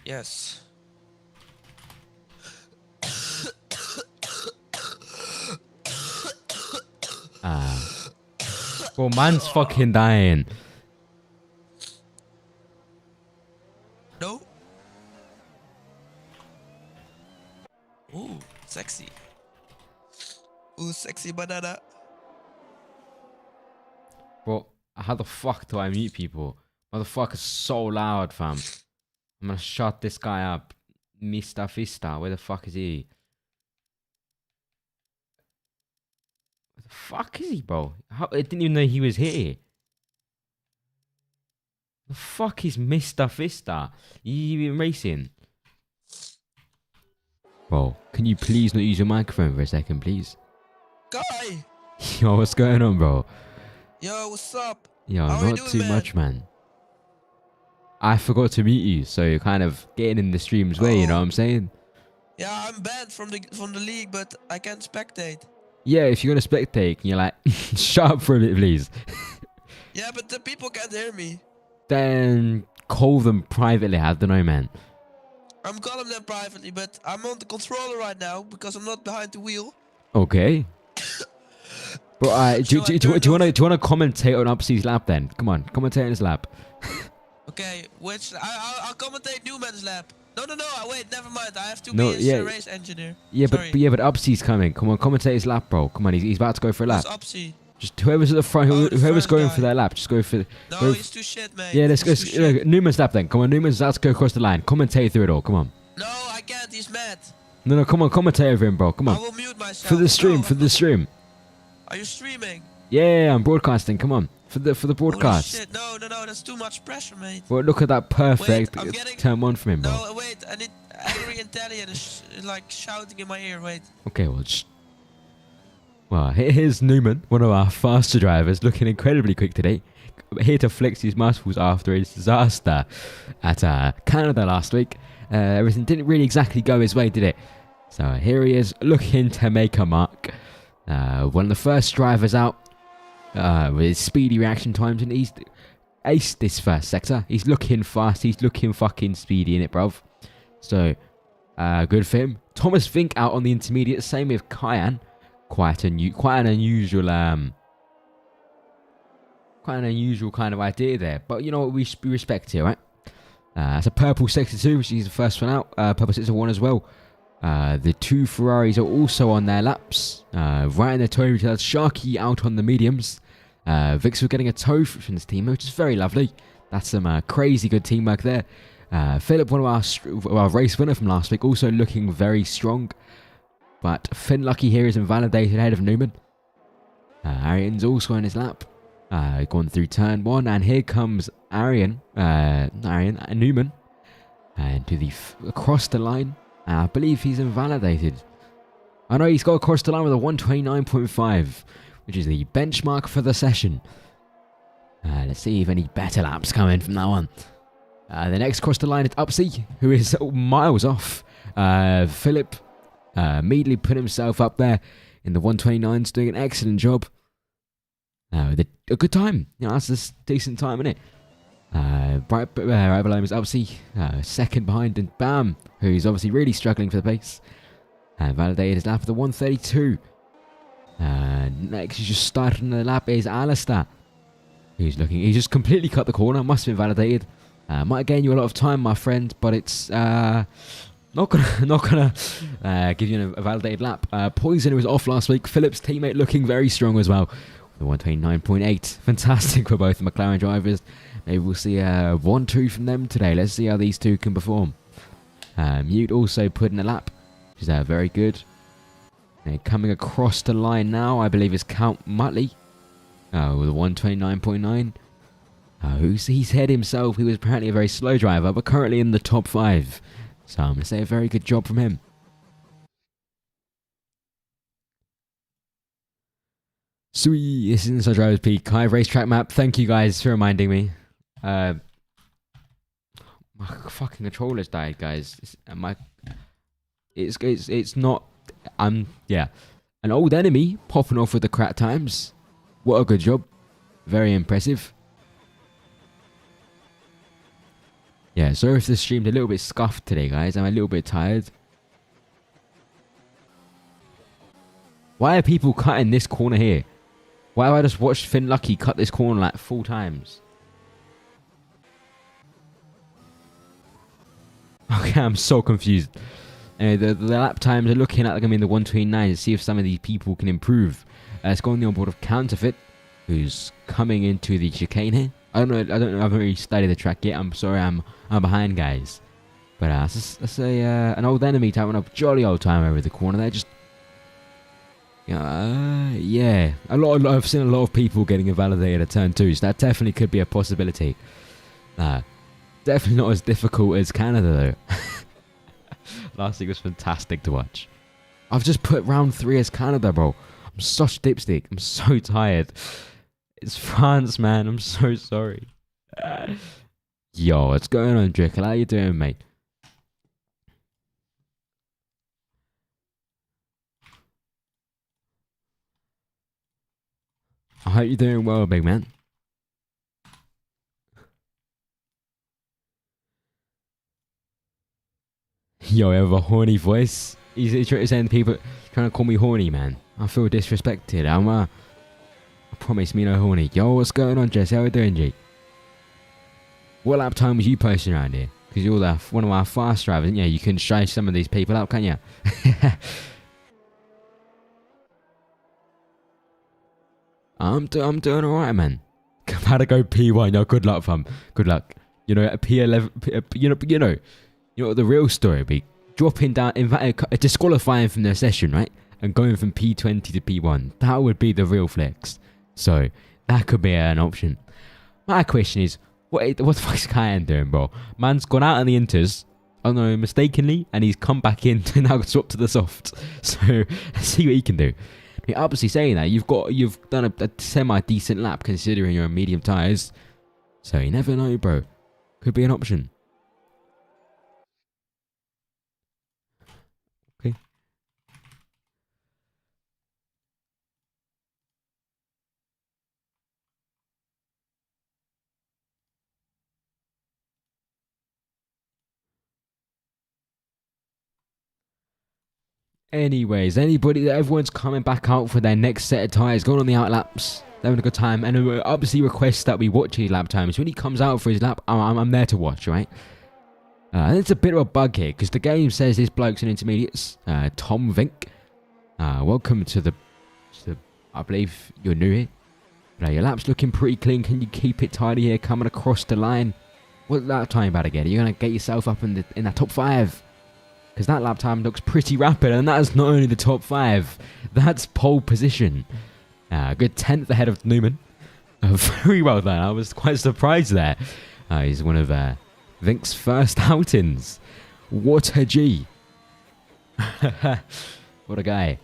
Yes. Well, man's fucking dying. No? Ooh, sexy. Ooh, sexy banana. Well, how the fuck do I mute people? Motherfucker's so loud, fam. I'm gonna shut this guy up. Mr. Fista, where the fuck is he? Where the fuck is he, bro? I didn't even know he was here. The fuck is Mr. Fista? You even racing? Bro, can you please not use your microphone for a second, please? Guy! Yo, what's going on, bro? Yo, what's up? Yo, How are you not doing, too man? much, man. I forgot to meet you, so you're kind of getting in the stream's way, you know what I'm saying? Yeah, I'm banned from the league, but I can spectate. Yeah, if you're gonna spectate, and you're like, shut up for a bit, please. Yeah, but the people can't hear me. Then call them privately, I don't know, man. I'm calling them privately, but I'm on the controller right now because I'm not behind the wheel. Okay. But do you want to commentate on Upsy's lap then? Come on, commentate on his lap. Okay, I'll commentate Newman's lap. No, wait, never mind. I have to No, be yeah. a race engineer. Yeah, Sorry. but Upsy's coming. Come on, commentate his lap, bro. Come on, he's about to go for a lap. Who's Upsy? Just whoever's at the front, the whoever's first going guy. for their lap, just go for. No, he's too shit, mate. Yeah, let's go. He's too shit. Newman's lap then. Come on, Newman's about to go across the line. Commentate through it all. Come on. No, I can't. He's mad. No, come on, commentate over him, bro. Come I on. will mute myself. For the stream, No, for the stream. Are you streaming? Yeah, I'm broadcasting. Come on, for the broadcast. Holy shit. No, that's too much pressure, mate. Well, look at that perfect Wait, I'm getting... turn one from him, bro. No, wait. I need angry Italian is like shouting in my ear. Wait. Okay, well, here's Newman, one of our faster drivers, looking incredibly quick today. Here to flex his muscles after his disaster at Canada last week. Everything didn't really exactly go his way, did it? So here he is, looking to make a mark. One of the first drivers out with his speedy reaction times, and he's aced this first sector. He's looking fast, he's looking fucking speedy in it, bruv. So, good for him. Thomas Fink out on the intermediate, same with Kyan. Quite an unusual kind of idea there, but you know what, we respect here, right? That's a purple sector 2, which is the first one out. Purple sector 1 as well. The two Ferraris are also on their laps. Right in the tow, that's Sharky out on the mediums. Vixel getting a tow from this team, which is very lovely. That's some crazy good teamwork there. Philip, one of our race winner from last week, also looking very strong. But Finn Lucky here is invalidated ahead of Newman. Arian's also on his lap. Gone through turn 1, and here comes Newman, and across the line. I believe he's invalidated. I know he's got across the line with a 129.5, which is the benchmark for the session. Let's see if any better laps come in from that one. The next across the line is Upsy, who is miles off. Philip immediately put himself up there in the 129s, doing an excellent job. With a good time. You know, that's a decent time, isn't it? Right below him is Upsy, second behind, and Bam, who's obviously really struggling for the pace. Validated his lap at the 132. Next, he's just starting the lap is Alistair, who's he's just completely cut the corner, must have been validated. Might gain you a lot of time, my friend, but it's not gonna give you a validated lap. Poison, who was off last week, Philip's teammate, looking very strong as well. The 129.8, fantastic for both the McLaren drivers. Maybe we'll see a 1-2 from them today. Let's see how these two can perform. Mute also put in a lap, which is very good. Coming across the line now, I believe is Count Muttley with a 129.9. He's head himself. He was apparently a very slow driver, but currently in the top 5. So I'm going to say a very good job from him. Sweet, this is Inside Drivers Peak High Racetrack Map. Thank you guys for reminding me. My fucking controller's died, guys. It's not. Yeah, an old enemy popping off with the crap times. What a good job. Very impressive. Yeah, sorry if the stream's a little bit scuffed today, guys. I'm a little bit tired. Why are people cutting this corner here? Why have I just watched Finn Lucky cut this corner like 4 times? Okay, I'm so confused. Anyway, the lap times are looking at like I'm in the 129 to see if some of these people can improve. Let's go on the onboard of Counterfeit, who's coming into the chicane here. I don't know. I haven't really studied the track yet. I'm sorry. I'm behind, guys. But let's say an old enemy having a jolly old time over the corner there. Just yeah. I've seen a lot of people getting invalidated at turn 2, so that definitely could be a possibility. Definitely not as difficult as Canada though. Last week was fantastic to watch. I've just put round 3 as Canada, bro. I'm such dipstick. I'm so tired. It's France, man. I'm so sorry. Yo, what's going on, Jekyll? How you doing, mate? I hope you're doing well, big man. Yo, I have a horny voice. He's saying people trying to call me horny, man. I feel disrespected. I promise me no horny. Yo, what's going on, Jess? How you doing, G? What lap time was you posting around here? Because you're one of our fast drivers. Yeah, you can show some of these people up, can you? I'm doing alright, man. I'm about to go P1. Yo, good luck, fam. Good luck. You know, at P11, you know what the real story would be? Dropping down, disqualifying from their session, right? And going from P20 to P1. That would be the real flex. So, that could be an option. My question is, what the fuck's Cayenne doing, bro? Man's gone out on the inters, I don't know, mistakenly, and he's come back in to now swap to the soft. So, let's see what he can do. You're obviously saying that you've done a semi-decent lap considering you're on medium tyres. So, you never know, bro. Could be an option. Okay. Anyways, everyone's coming back out for their next set of tyres, going on the out laps. They're having a good time, and obviously requests that we watch his lap times. When he comes out for his lap, I'm there to watch, right? It's a bit of a bug here, because the game says this bloke's an intermediates. Tom Vink. Welcome to the... I believe you're new here. Your lap's looking pretty clean. Can you keep it tidy here, coming across the line? What lap time about to get? Are you going to get yourself up in the top 5? Because that lap time looks pretty rapid, and that is not only the top 5, that's pole position. Good 10th ahead of Newman. Very well done. I was quite surprised there. He's one of Vink's first outings. What a G. What a guy.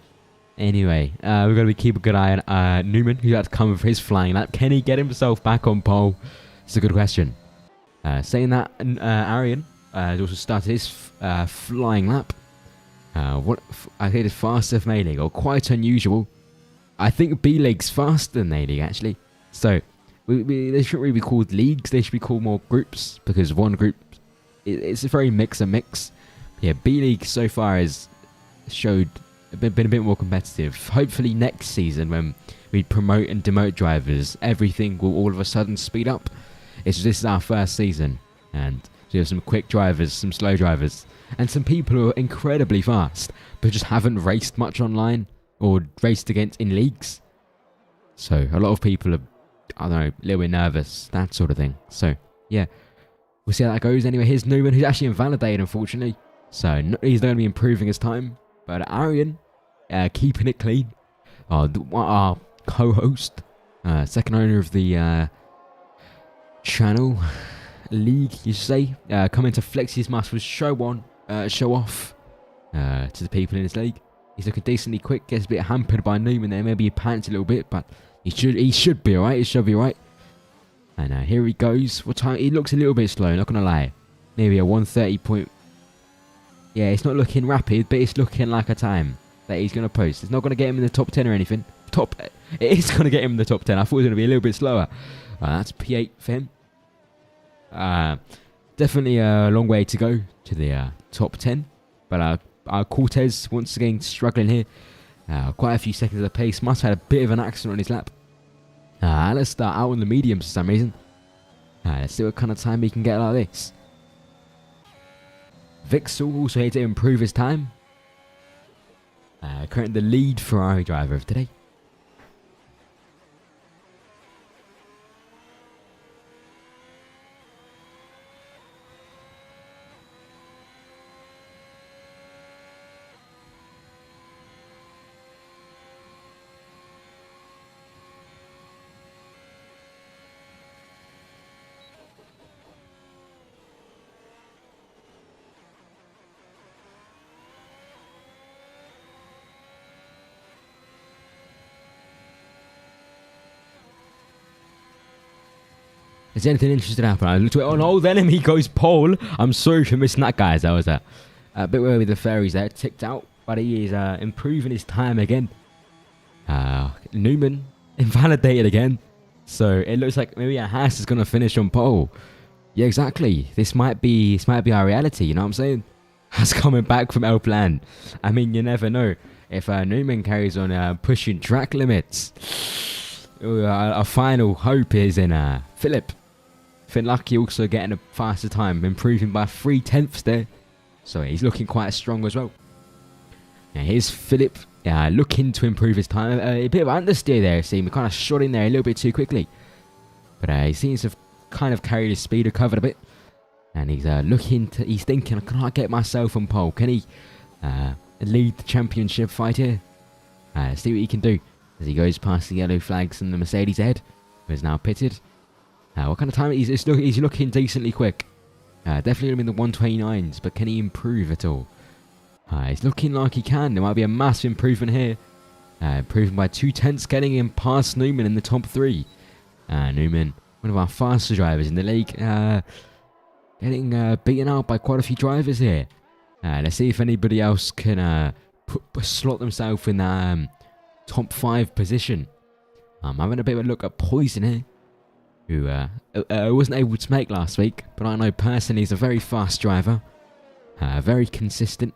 Anyway, we're going to keep a good eye on Newman, who had to come for his flying lap. Can he get himself back on pole? It's a good question. Saying that, Arian has also started his flying lap. I think it's faster than A-League, or quite unusual. I think B-League's faster than A-League, actually. So, they shouldn't really be called leagues, they should be called more groups, because one group, it's a very mix. Yeah, B-League so far has been a bit more competitive. Hopefully next season, when we promote and demote drivers, everything will all of a sudden speed up. This is our first season, and so you have some quick drivers, some slow drivers, and some people who are incredibly fast, but just haven't raced much online, or raced against in leagues. So, a lot of people are, I don't know, a little bit nervous, that sort of thing. So, yeah, we'll see how that goes. Anyway, here's Newman, who's actually invalidated, unfortunately. So, he's going to be improving his time. But Arian, keeping it clean. Our co-host, second owner of the channel, league, you say, coming to flex his muscles, show off to the people in his league. He's looking decently quick, gets a bit hampered by Newman there, maybe he pants a little bit, but he should be alright, And here he goes. What time? He looks a little bit slow, not gonna lie. Maybe a 130 point. Yeah, it's not looking rapid, but it's looking like a time that he's gonna post. It's not gonna get him in the top 10 or anything. It is gonna get him in the top 10. I thought it was gonna be a little bit slower. That's P8 for him. definitely a long way to go to the top 10. But Cortez once again struggling here. Quite a few seconds of the pace. Must have had a bit of an accident on his lap. Let's start out on the mediums for some reason. Let's see what kind of time he can get like this. Vixel also here to improve his time. Currently the lead Ferrari driver of today. Is anything interesting happen? I looked at it. Oh no, then he goes pole. I'm sorry for missing that, guys. That was a bit weird with the fairies there. Ticked out, but he is improving his time again. Newman invalidated again. So it looks like maybe Haas is going to finish on pole. Yeah, exactly. This might be our reality. You know what I'm saying? Haas coming back from El Plan. I mean, you never know. If Newman carries on pushing track limits, our final hope is in Philip. Finlucky also getting a faster time, improving by 0.3 there. So he's looking quite strong as well. Now here's Philip looking to improve his time. A bit of understeer there, see. We kind of shot in there a little bit too quickly. But he seems to have kind of carried his speed, recovered a bit. And he's he's thinking, can I get myself on pole? Can he lead the championship fight here? See what he can do as he goes past the yellow flags and the Mercedes ahead, who is now pitted. What kind of time? He's looking decently quick. Definitely in the 129s, but can he improve at all? He's looking like he can. There might be a massive improvement here. Improving by 0.2, getting him past Newman in the top 3. Newman, one of our faster drivers in the league, getting beaten out by quite a few drivers here. Let's see if anybody else can slot themselves in that top 5 position. I'm having a bit of a look at Poison here, who wasn't able to make last week, but I know personally he's a very fast driver, very consistent.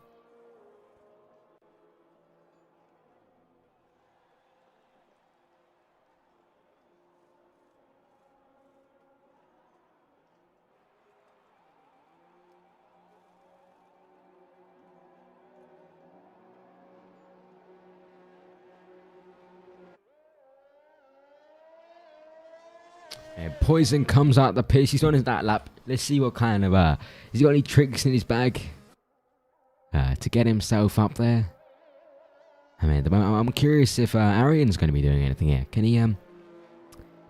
Poison comes out the pitch. He's on his that lap. Let's see what kind of has he got any tricks in his bag to get himself up there. I mean, I'm curious if Arian's going to be doing anything here. Can he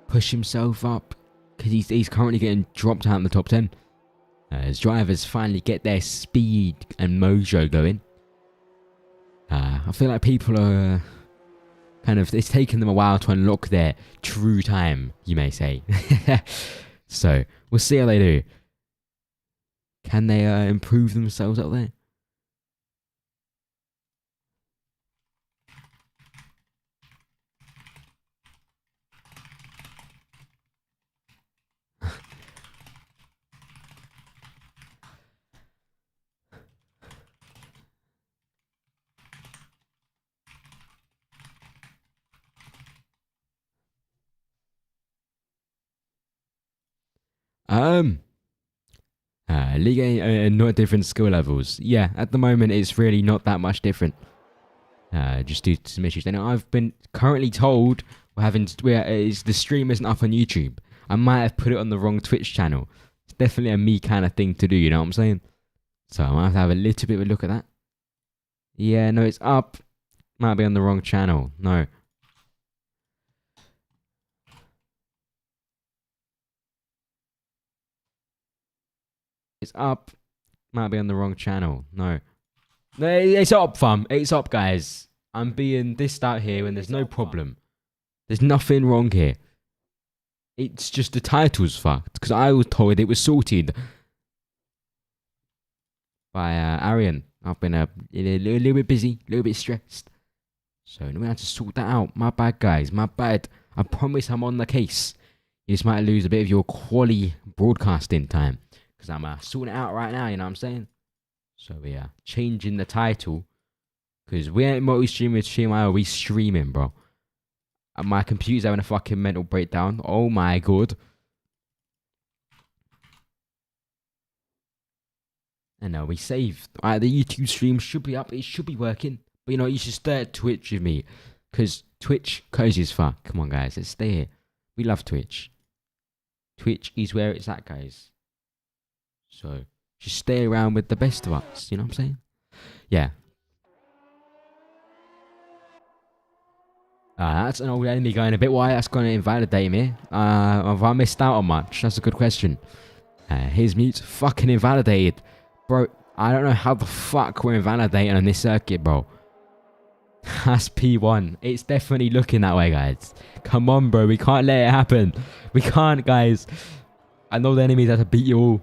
push himself up? Because he's currently getting dropped out in the top 10. As drivers finally get their speed and mojo going. I feel like people are it's taken them a while to unlock their true time, you may say. So, we'll see how they do. Can they improve themselves up there? League A, not different skill levels. Yeah, at the moment it's really not that much different. Just due to some issues. And I've been currently told the stream isn't up on YouTube. I might have put it on the wrong Twitch channel. It's definitely a me kind of thing to do, you know what I'm saying? So I might have to have a little bit of a look at that. Yeah, no, it's up. Might be on the wrong channel. No. It's up. Might be on the wrong channel. No. No, it's up, fam. It's up, guys. I'm being dissed out here when there's no problem. There's nothing wrong here. It's just the title's fucked. Because I was told it was sorted by Arian. I've been a little bit busy, a little bit stressed. So we have to sort that out. My bad, guys. My bad. I promise I'm on the case. You just might lose a bit of your quality broadcasting time. Because because I'm sorting it out right now, you know what I'm saying? So we are changing the title because we ain't multi-streaming with StreamIO, we streaming, bro. And my computer's having a fucking mental breakdown. Oh my god. And now we saved. Alright, the YouTube stream should be up. It should be working. But you know, you should stay at Twitch with me. Because Twitch, cozy as fuck. Come on, guys. Let's stay here. We love Twitch. Twitch is where it's at, guys. So, just stay around with the best of us. You know what I'm saying? Yeah. That's an old enemy going a bit wide. That's going to invalidate me. Have I missed out on much? That's a good question. His mute fucking invalidated. Bro, I don't know how the fuck we're invalidating on this circuit, bro. That's P1. It's definitely looking that way, guys. Come on, bro. We can't let it happen. We can't, guys. I know the enemies have to beat you all.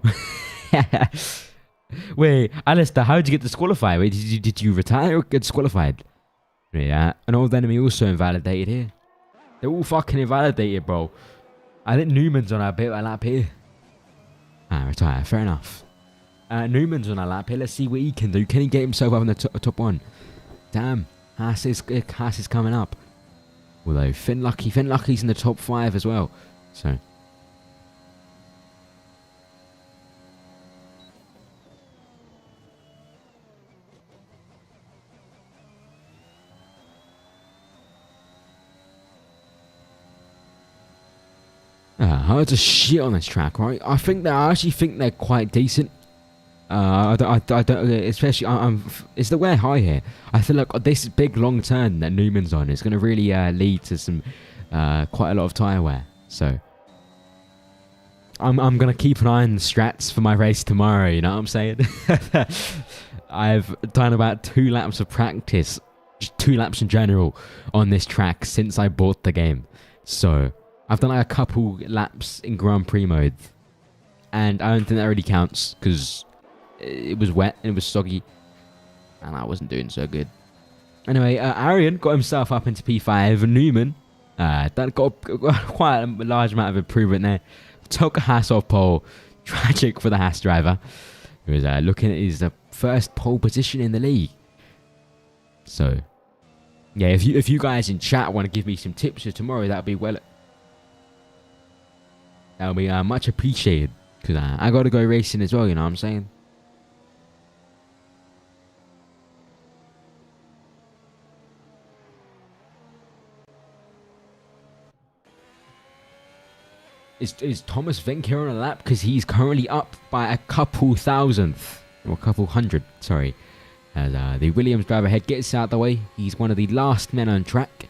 Wait, Alistair, how did you get disqualified? Wait, did you retire or get disqualified? Yeah, an old enemy also invalidated here. They're all fucking invalidated, bro. I think Newman's on our bit of a lap here. Retire. Fair enough. Newman's on our lap here. Let's see what he can do. Can he get himself up in the top one? Damn. Haas is coming up. Although Finlucky's in the top 5 as well. So. Hard to shit on this track, right? I actually think they're quite decent. I don't, especially, it's the wear high here. I feel like this big long turn that Newman's on is going to really lead to some quite a lot of tyre wear. So I'm going to keep an eye on the strats for my race tomorrow, you know what I'm saying? I've done about 2 laps of practice, just 2 laps in general on this track since I bought the game. So I've done like a couple laps in Grand Prix mode, and I don't think that really counts because it was wet and it was soggy, and I wasn't doing so good. Anyway, Arian got himself up into P5. Newman, that got quite a large amount of improvement there. Took a Haas off pole. Tragic for the Haas driver, who was looking at his first pole position in the league. So, yeah, if you guys in chat want to give me some tips for tomorrow, that would be much appreciated, because I got to go racing as well, you know what I'm saying? Is Thomas Vink here on a lap? Because he's currently up by a couple thousandth, or a couple hundred, sorry. As the Williams driver ahead gets out the way. He's one of the last men on track.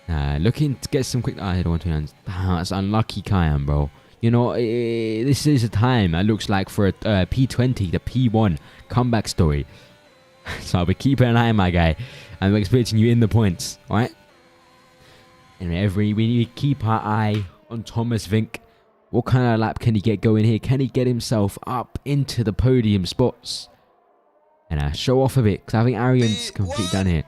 Looking to get some quick... I don't want to... That's unlucky, Kyan, bro. You know, this is a time that looks like for a P20, the P1 comeback story. So I'll be keeping an eye on my guy. I'm expecting you in the points, alright? Anyway, we need to keep our eye on Thomas Vink. What kind of lap can he get going here? Can he get himself up into the podium spots? And show off a bit, because I think Arian's completely done here.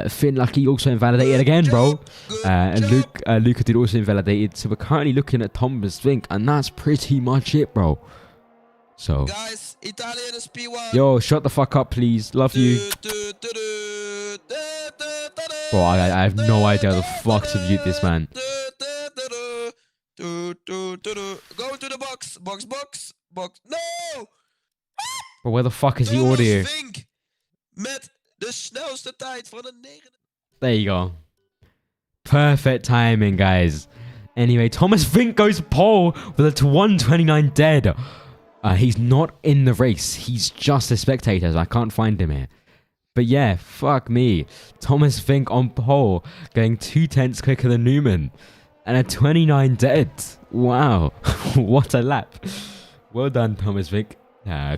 Finlucky also invalidated again, bro. And Luca did also invalidated. So we're currently looking at Thomas Vink, and that's pretty much it, bro. So, guys, Italian is P1. Yo, shut the fuck up, please. Love you. Bro, I have no idea how the fuck to mute this, man. Go into the box. Box. No! Bro, where the fuck is the audio? Met de snelste tijd van een 9. There you go. Perfect timing, guys. Anyway, Thomas Vink goes pole with a 129 dead. He's not in the race. He's just a spectator, so I can't find him here. But yeah, fuck me. Thomas Vink on pole, going 2 tenths quicker than Newman. And a 29 dead. Wow. What a lap. Well done, Thomas Vink.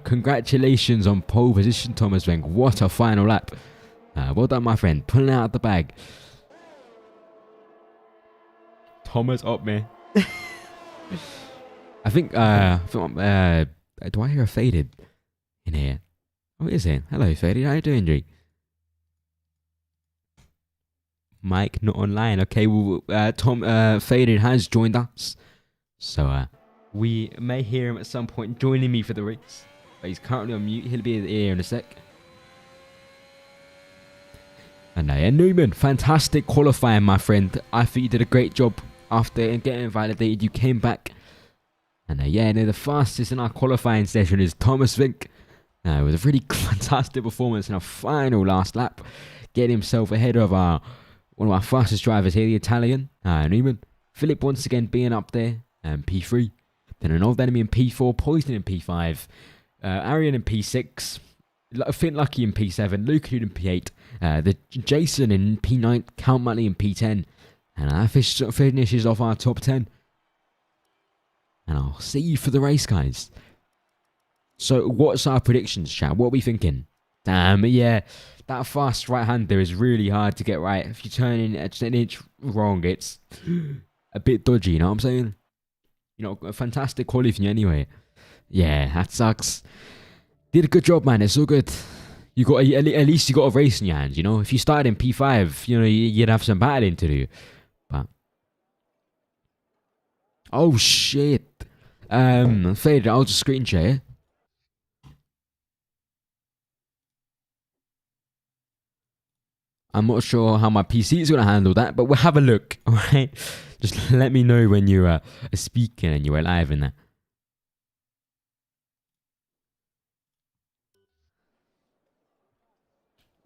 Congratulations on pole position, Thomas Vink. What a final lap. Well done, my friend. Pulling out the bag. Thomas up, man. I think, do I hear a Faded in here? Oh, it is here. Hello, Faded. How you doing, G? Mike, not online. Okay, well, Faded has joined us. So, We may hear him at some point joining me for the race. But he's currently on mute. He'll be here in a sec. And Newman, fantastic qualifying, my friend. I think you did a great job after getting invalidated. You came back. And the fastest in our qualifying session is Thomas Fink. It was a really fantastic performance in a final last lap. Getting himself ahead of one of our fastest drivers here, the Italian, Newman. Philip once again being up there, P3. Then an old enemy in P4, Poison in P5, Arian in P6, Finn Lucky in P7, Luke in P8, the Jason in P9, Count Muttley in P10, and that finishes off our top 10. And I'll see you for the race, guys. So, what's our predictions, chat? What are we thinking? Damn, yeah, that fast right-hander is really hard to get right. If you turn in just an inch wrong, it's a bit dodgy, you know what I'm saying? A fantastic quality for you anyway. Yeah, that sucks. Did a good job, man. It's all good. You got at least you got a race in your hands. If you started in P5, you'd have some battling to do. But oh shit. Faded. I'll just screen share. I'm not sure how my PC is going to handle that, but we'll have a look. All right. Just let me know when you are speaking and you are live in that.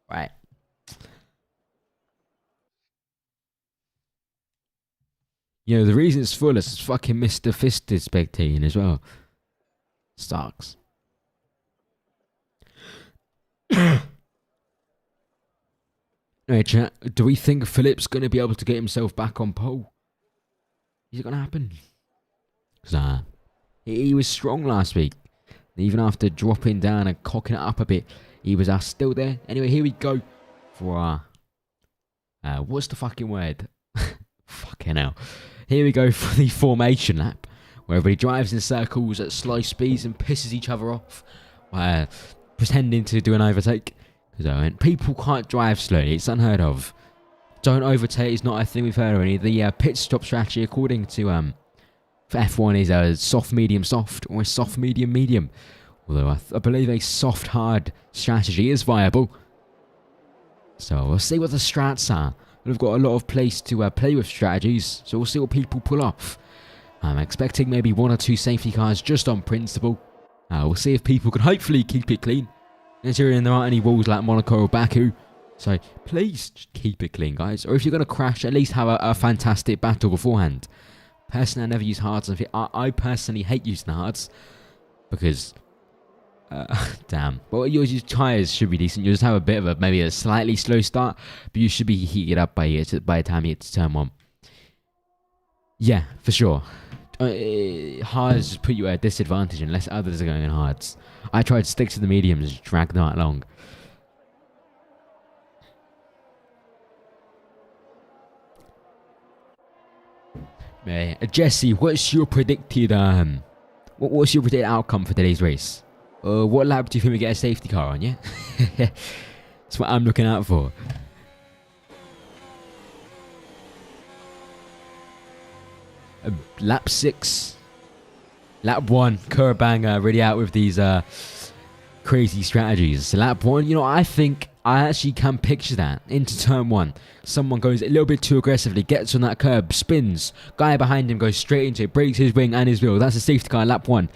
Right. The reason it's full is fucking Mr. Fisted spectating as well. Sucks. Anyway, chat, do we think Philip's going to be able to get himself back on pole? Is it going to happen? Because he was strong last week. Even after dropping down and cocking it up a bit, he was still there. Anyway, here we go for our... what's the fucking word? Fucking hell. Here we go for the formation lap, where everybody drives in circles at slow speeds and pisses each other off, pretending to do an overtake. Because people can't drive slowly, it's unheard of. Don't overtake is not a thing we've heard of any. The pit stop strategy, according to for F1, is a soft, medium, soft, or a soft, medium, medium. Although I believe a soft, hard strategy is viable. So we'll see what the strats are. We've got a lot of place to play with strategies, so we'll see what people pull off. I'm expecting maybe 1 or 2 safety cars just on principle. We'll see if people can hopefully keep it clean. Considering there aren't any walls like Monaco or Baku. So please just keep it clean, guys. Or if you're going to crash, at least have a fantastic battle beforehand. Personally, I never use hards. I personally hate using the hards. Because, damn. Well, your tyres should be decent. You'll just have a bit of maybe a slightly slow start. But you should be heated up by the time you get to turn 1. Yeah, for sure. Hards just put you at a disadvantage unless others are going in hards. I tried to stick to the mediums and drag them out long. Jesse, what's your predicted what's your predicted outcome for today's race? What lap do you think we get a safety car on? Yeah, that's what I'm looking out for. Lap 6, lap 1. Kurabang really out with these crazy strategies. So lap 1, I think I actually can picture that into turn 1. Someone goes a little bit too aggressively, gets on that curb, spins. Guy behind him goes straight into it, breaks his wing and his wheel. That's a safety car, lap 1.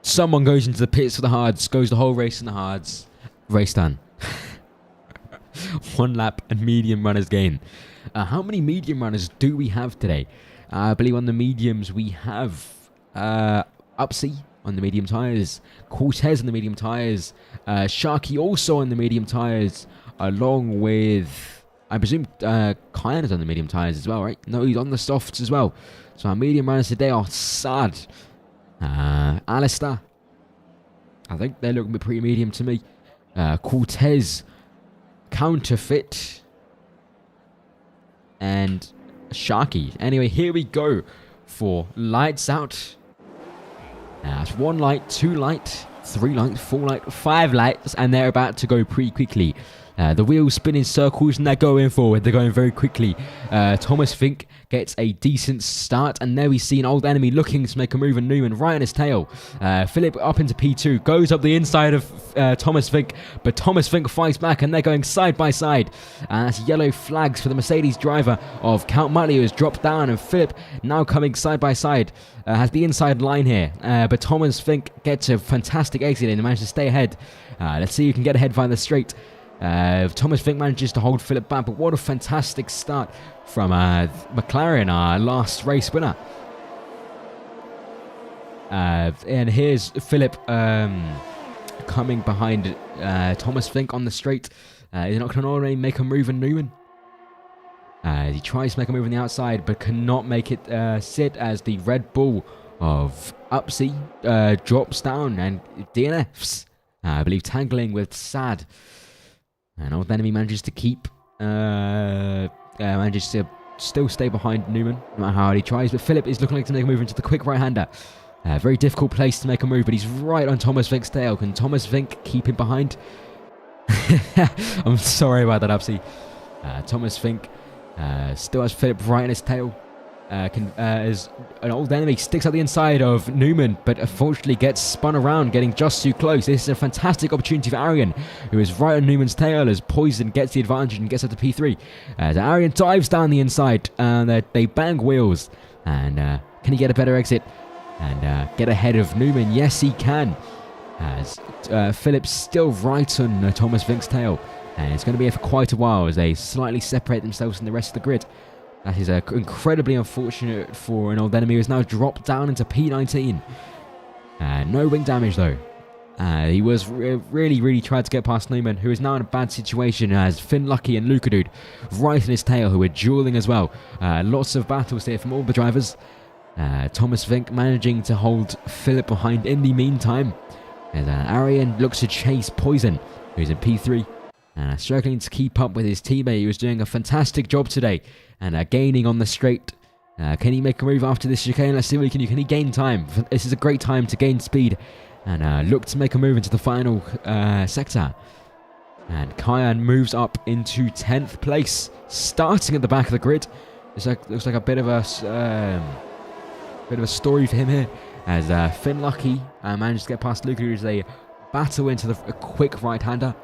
Someone goes into the pits for the hards, goes the whole race in the hards. Race done. 1 lap and medium runners gain. How many medium runners do we have today? I believe on the mediums we have Upsy on the medium tyres, Cortez on the medium tyres, Sharky also on the medium tyres, along with, I presume, Kyan is on the medium tyres as well, right? No, he's on the softs as well. So our medium runners today are Sad, Alistair, I think they're looking pretty medium to me, Cortez, Counterfeit, and Sharky. Anyway, here we go for lights out. That's 1 light, 2 light, 3 light, 4 light, 5 lights, and they're about to go pretty quickly. The wheels spin in circles and they're going forward. They're going very quickly. Thomas Fink gets a decent start, and there we see an old enemy looking to make a move, and Newman right on his tail. Philip up into P2, goes up the inside of Thomas Fink, but Thomas Fink fights back, and they're going side by side. And that's yellow flags for the Mercedes driver of Count Muttley, who has dropped down, and Philip now coming side by side, has the inside line here, but Thomas Fink gets a fantastic exit and manages to stay ahead. Let's see who can get ahead via the straight. Thomas Fink manages to hold Philip back, but what a fantastic start from McLaren, our last race winner. And here's Philip coming behind Thomas Fink on the straight. He's not going to already make a move on Newman. He tries to make a move on the outside, but cannot make it sit as the Red Bull of Upsy drops down and DNFs. I believe tangling with Sad. And old enemy manages to keep, manages to still stay behind Newman, no matter how hard he tries. But Philip is looking like to make a move into the quick right-hander. Very difficult place to make a move, but he's right on Thomas Fink's tail. Can Thomas Fink keep him behind? I'm sorry about that, Upsy. Thomas Fink still has Philip right on his tail. As an old enemy sticks out the inside of Newman, but unfortunately gets spun around, getting just too close. This is a fantastic opportunity for Arian, who is right on Newman's tail as Poison gets the advantage and gets up to P3. As Arian dives down the inside, and they bang wheels. And can he get a better exit and get ahead of Newman? Yes, he can. As Philip's still right on Thomas Fink's tail, and it's going to be here for quite a while as they slightly separate themselves from the rest of the grid. That is incredibly unfortunate for an old enemy who has now dropped down into P19. No wing damage though. He was really tried to get past Newman, who is now in a bad situation as Finn Lucky and Luka Dude right in his tail, who are dueling as well. Lots of battles here from all the drivers. Thomas Fink managing to hold Philip behind in the meantime. As Arian looks to chase Poison, who's in P3. Struggling to keep up with his teammate, who was doing a fantastic job today. And gaining on the straight. Can he make a move after this chicane? Let's see what he can do. Can he gain time? This is a great time to gain speed. And look to make a move into the final sector. And Kyan moves up into 10th place. Starting at the back of the grid. Looks like a bit of a story for him here. As Finn Lucky managed to get past Luca as they battle into a quick right-hander.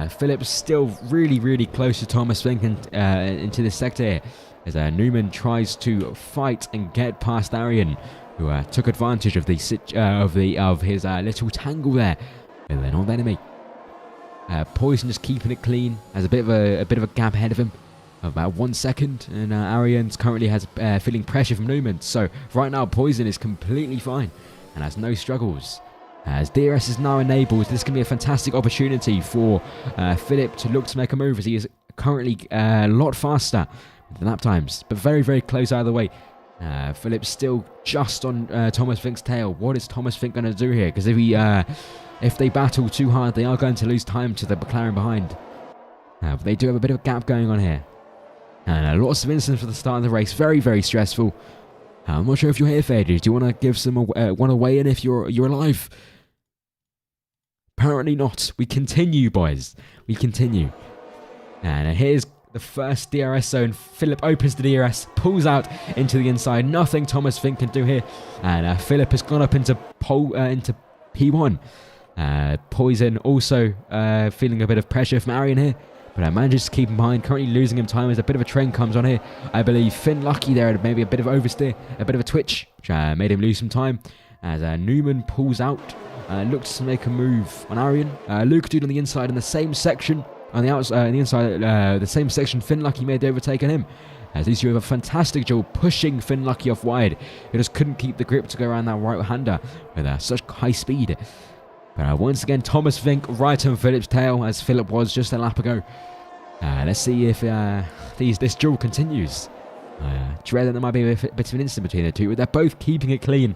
Philip's still really close to Thomas Fink into this sector here, as Newman tries to fight and get past Arian, who took advantage of his little tangle there with an old enemy. Poison just keeping it clean, has a bit of a gap ahead of him, of about 1 second, and Arian's currently has feeling pressure from Newman. So right now Poison is completely fine and has no struggles. As DRS is now enabled, this can be a fantastic opportunity for Philip to look to make a move, as he is currently a lot faster with the lap times, but very close either way. Philip's still just on Thomas Fink's tail. What is Thomas Fink going to do here? Because if they battle too hard, they are going to lose time to the McLaren behind. But they do have a bit of a gap going on here. And lots of incidents for the start of the race. Very stressful. I'm not sure if you're here, Faders. Do you want to give some want to weigh in if you're alive? Apparently not. We continue, boys. We continue. And here's the first DRS zone. Philip opens the DRS, pulls out into the inside. Nothing Thomas Fink can do here. And Philip has gone up into P1. Poison also feeling a bit of pressure from Arian here. But manages to keep him behind. Currently losing him time as a bit of a train comes on here. I believe Finn Lucky there had maybe a bit of oversteer, a bit of a twitch, which made him lose some time. As Newman pulls out. Looks to make a move on Arian. Luke Dude on the inside in the same section. On the outside, the inside, the same section Finn Lucky made the overtake on him. As these two have a fantastic job pushing Finn Lucky off wide. He just couldn't keep the grip to go around that right-hander with such high speed. But once again, Thomas Fink right on Philip's tail, as Philip was just a lap ago. Let's see if this duel continues. Dread that there might be a bit of an incident between the two, but they're both keeping it clean.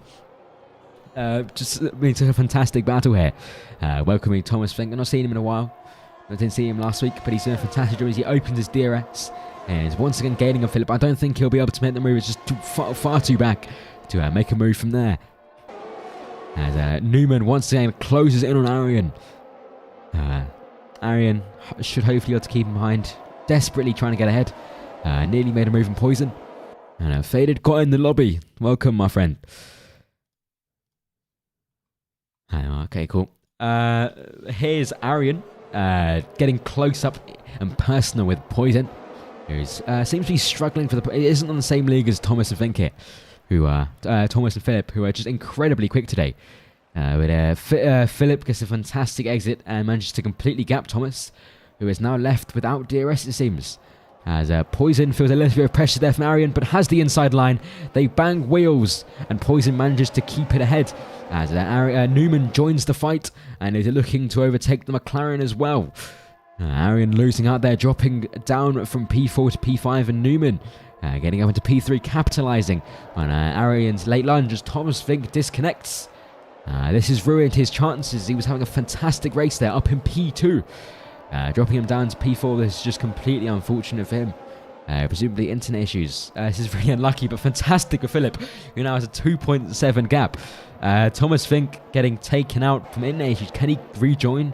Just it's a fantastic battle here. Welcoming Thomas Fink. I've not seen him in a while. I didn't see him last week, but he's doing a fantastic job as he opens his DRS and is once again gaining on Philip. I don't think he'll be able to make the move. It's just far too back to make a move from there. As Newman once again closes in on Arian. Arian should hopefully be able to keep him behind. Desperately trying to get ahead. Nearly made a move from Poison. And Faded got in the lobby. Welcome, my friend. Okay, cool. Here's Arian getting close up and personal with Poison, who seems to be struggling for the... It isn't on the same league as Thomas and Fink here, who Thomas and Philip, who are just incredibly quick today. Philip gets a fantastic exit and manages to completely gap Thomas, who is now left without DRS, it seems. As Poison feels a little bit of pressure there from Arian, but has the inside line. They bang wheels, and Poison manages to keep it ahead. As Newman joins the fight, and is looking to overtake the McLaren as well. Arian losing out there, dropping down from P4 to P5, and Newman getting up into P3, capitalising on Arian's late lunge as Thomas Fink disconnects. This has ruined his chances. He was having a fantastic race there, up in P2. Dropping him down to P4, this is just completely unfortunate for him. Presumably internet issues. This is really unlucky, but fantastic for Philip, who now has a 2.7 gap. Thomas Fink getting taken out from internet issues. Can he rejoin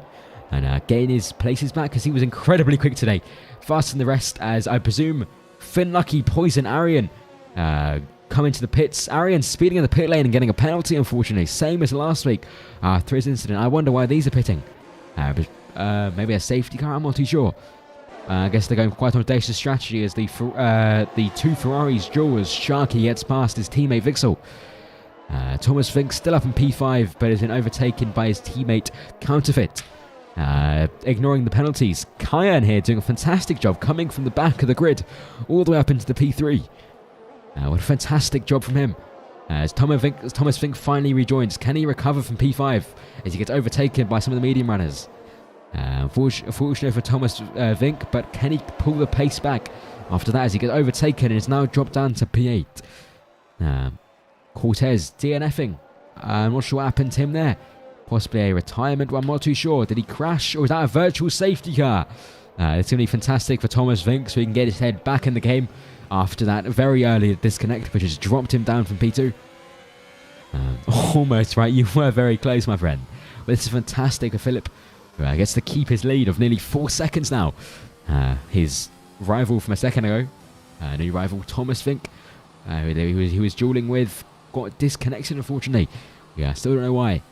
and gain his places back? Because he was incredibly quick today. Faster than the rest, as I presume Finn Lucky, Poison, Arian come into the pits. Arian speeding in the pit lane and getting a penalty, unfortunately. Same as last week after his incident. I wonder why these are pitting. Maybe a safety car, I'm not too sure. I guess they're going quite on audacious strategy as the two Ferraris duel as Sharky gets past his teammate Vixel. Thomas Fink still up in P5, but has been overtaken by his teammate Counterfeit. Ignoring the penalties. Kyan here doing a fantastic job coming from the back of the grid all the way up into the P3. What a fantastic job from him. As Thomas Fink finally rejoins. Can he recover from P5 as he gets overtaken by some of the medium runners? Unfortunate for Thomas Fink, but can he pull the pace back after that as he gets overtaken and is now dropped down to P8? Cortez DNFing. I'm not sure what happened to him there. Possibly a retirement, but I'm not too sure. Did he crash or is that a virtual safety car? It's going to be fantastic for Thomas Fink so he can get his head back in the game after that very early disconnect, which has dropped him down from P2. Almost right, you were very close, my friend. But this is fantastic for Philip, who gets to keep his lead of nearly 4 seconds now. His rival from a second ago, new rival Thomas Fink, who he was dueling with, got disconnected unfortunately. Yeah, still don't know why.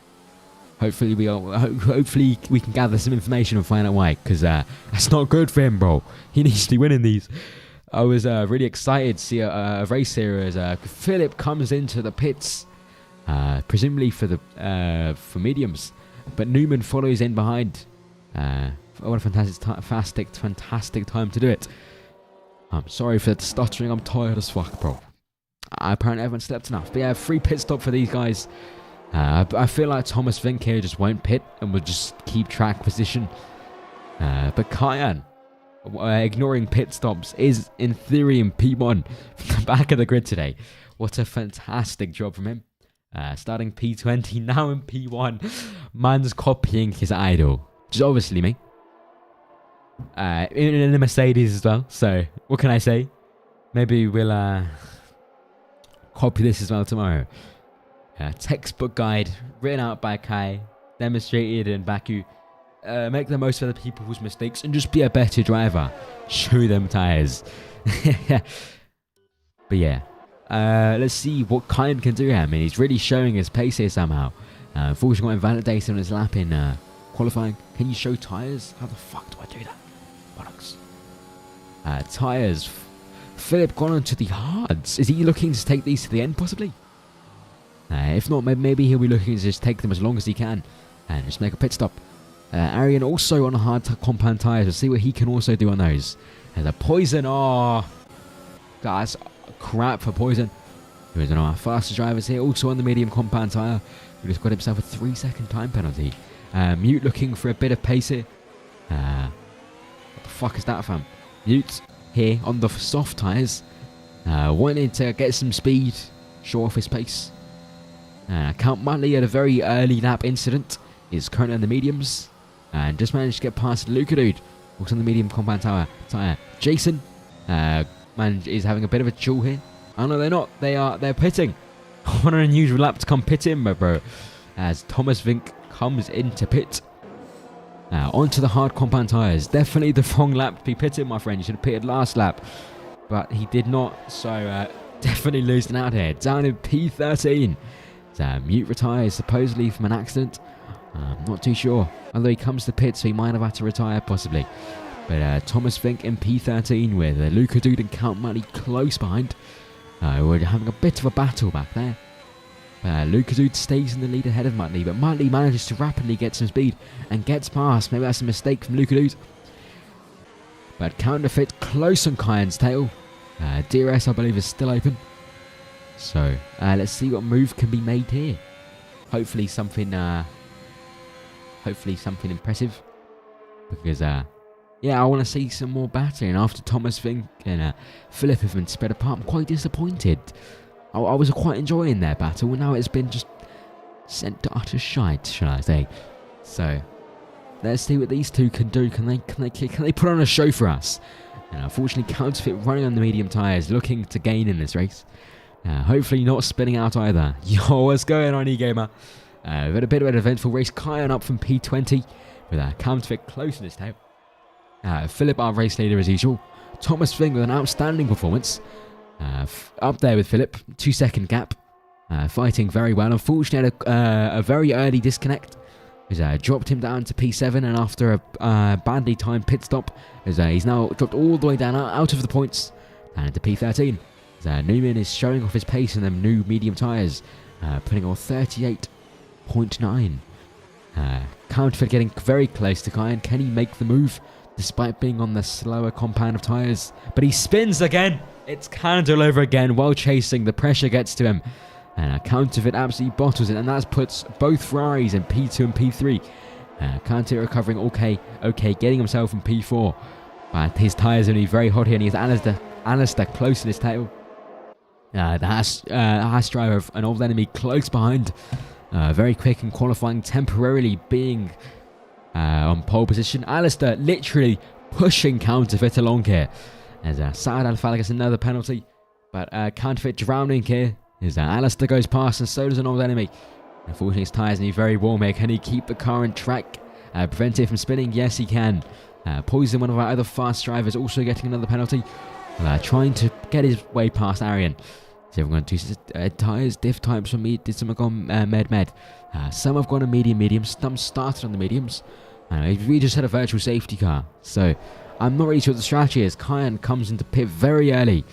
Hopefully we can gather some information and find out why, because that's not good for him, bro. He needs to be winning these. I was really excited to see a race here as Philip comes into the pits, presumably for mediums, but Newman follows in behind. What a fantastic time to do it. I'm sorry for the stuttering. I'm tired as fuck, bro. Apparently everyone slept enough. But yeah, free pit stop for these guys. I feel like Thomas Fink here just won't pit and will just keep track position. But Kyan, ignoring pit stops, is in theory in P1 from the back of the grid today. What a fantastic job from him. Starting P20, now in P1. Man's copying his idol, which is obviously me. In a Mercedes as well, so what can I say? Maybe we'll copy this as well tomorrow. Textbook guide written out by Kai, demonstrated in Baku. Make the most of other people's mistakes and just be a better driver. Show them tyres. But yeah, let's see what Kyan can do here. I mean, he's really showing his pace here somehow. Unfortunately, got invalidated on his lap in qualifying. Can you show tyres? How the fuck do I do that? Bollocks. Tyres. Philip gone on to the hards. Is he looking to take these to the end, possibly? If not, maybe he'll be looking to just take them as long as he can and just make a pit stop. Arian also on hard compound tyres. We'll see what he can also do on those. There's a Poison. Oh, guys, crap for Poison. Who is one of our fastest drivers here. Also on the medium compound tyre. Who just got himself a 3-second time penalty. Mute looking for a bit of pace here. What the fuck is that, fam? Mute here on the soft tyres. Wanting to get some speed. Show off his pace. Count Muttley had a very early lap incident. Is currently on the mediums. And just managed to get past Luca Dude. Also on the medium compound tyre. Jason is having a bit of a chill here. Oh no, they're not. They're pitting. What an unusual lap to come pit in, bro. As Thomas Fink comes into pit. Onto the hard compound tyres. Definitely the wrong lap to be pitting, my friend. You should have pitted last lap. But he did not. So definitely losing out here. Down in P13. Mute retires supposedly from an accident. Not too sure. Although he comes to pit, so he might have had to retire possibly. But Thomas Fink in P13 with Luca Dude and Count Mudley close behind. We're having a bit of a battle back there. Luca Dude stays in the lead ahead of Mudley, but Mudley manages to rapidly get some speed and gets past. Maybe that's a mistake from Luca Dude. But Counterfeit close on Kyan's tail. DRS I believe is still open. So let's see what move can be made here. Hopefully something impressive. Because yeah, I want to see some more battling. After Thomas Fink and Philip have been spread apart, I'm quite disappointed. I was quite enjoying their battle, and now it's been just sent to utter shite, shall I say. So, let's see what these two can do. Can they put on a show for us? And unfortunately, Counterfeit running on the medium tyres, looking to gain in this race. Hopefully not spinning out either. Yo, what's going on, eGamer? We've had a bit of an eventful race. Kyan up from P20, with Counterfeit close in his tail. Philip, our race leader as usual. Thomas Fink with an outstanding performance. Up there with Philip, 2-second gap. Fighting very well. Unfortunately, had a very early disconnect. Dropped him down to P7, and after a badly timed pit stop, he's now dropped all the way down out of the points and into P13. Newman is showing off his pace in them new medium tyres, putting on 38.9. Counterfeit getting very close to Kyan. Can he make the move despite being on the slower compound of tyres? But he spins again. It's Canada all over again while chasing. The pressure gets to him. And Counterfeit absolutely bottles it. And that puts both Ferraris in P2 and P3. Counterfeit recovering okay, getting himself in P4. But his tyres are only very hot here. And he has Alistair close to his tail. The Haas driver of an old enemy close behind. Very quick in qualifying, temporarily being on pole position. Alistair literally pushing Counterfeit along here. As Saad Al-Fallah gets another penalty. But Counterfeit drowning here. As Alistair goes past, and so does an old enemy. Unfortunately, his tyres need very warm here. Can he keep the car on track? Prevent it from spinning? Yes, he can. Poison, one of our other fast drivers, also getting another penalty. Trying to get his way past Arian. So everyone got two tyres, diff types from me. Did some have gone med. Some have gone a medium. Some started on the mediums. We just had a virtual safety car. So I'm not really sure what the strategy is. Kyan comes into pit very early.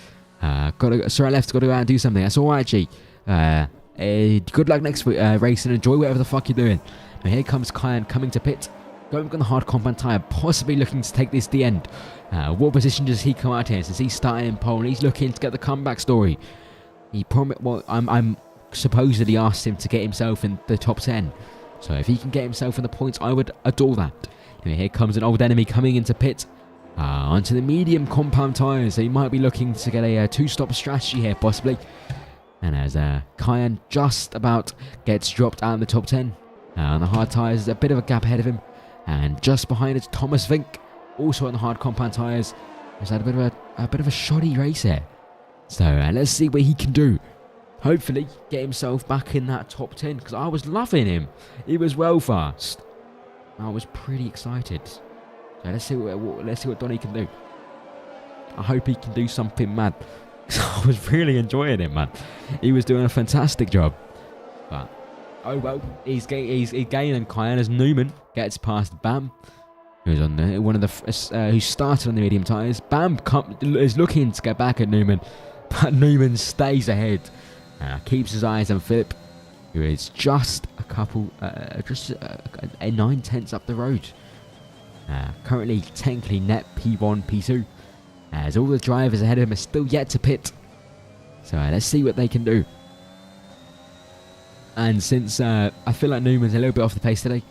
Sorry, left, got to go out and do something. That's alright, G. Good luck next race and enjoy whatever the fuck you're doing. Now here comes Kyan coming to pit. Going on the hard compound tyre, possibly looking to take this to the end. What position does he come out here? Since he's starting in pole and he's looking to get the comeback story. I'm supposedly asked him to get himself in the top 10. So if he can get himself in the points, I would adore that. Now here comes an old enemy coming into pit. Onto the medium compound tyres. So he might be looking to get a two-stop strategy here, possibly. And as Kyan just about gets dropped out in the top 10. On the hard tyres, there's a bit of a gap ahead of him. And just behind it's Thomas Fink, also on the hard compound tyres. He's had a bit of a shoddy race here. So let's see what he can do. Hopefully get himself back in that top 10, because I was loving him. He was well fast. I was pretty excited. So let's see what Donny can do. I hope he can do something mad. I was really enjoying him, man. He was doing a fantastic job. But oh well, he's gaining Kyan as Newman gets past Bam, who's on who started on the medium tyres. Bam is looking to get back at Newman, but Newman stays ahead. Keeps his eyes on Philip, who is just a couple, just 9/10 up the road. Currently technically net P1, P2, as all the drivers ahead of him are still yet to pit. So let's see what they can do. And since I feel like Newman's a little bit off the pace today,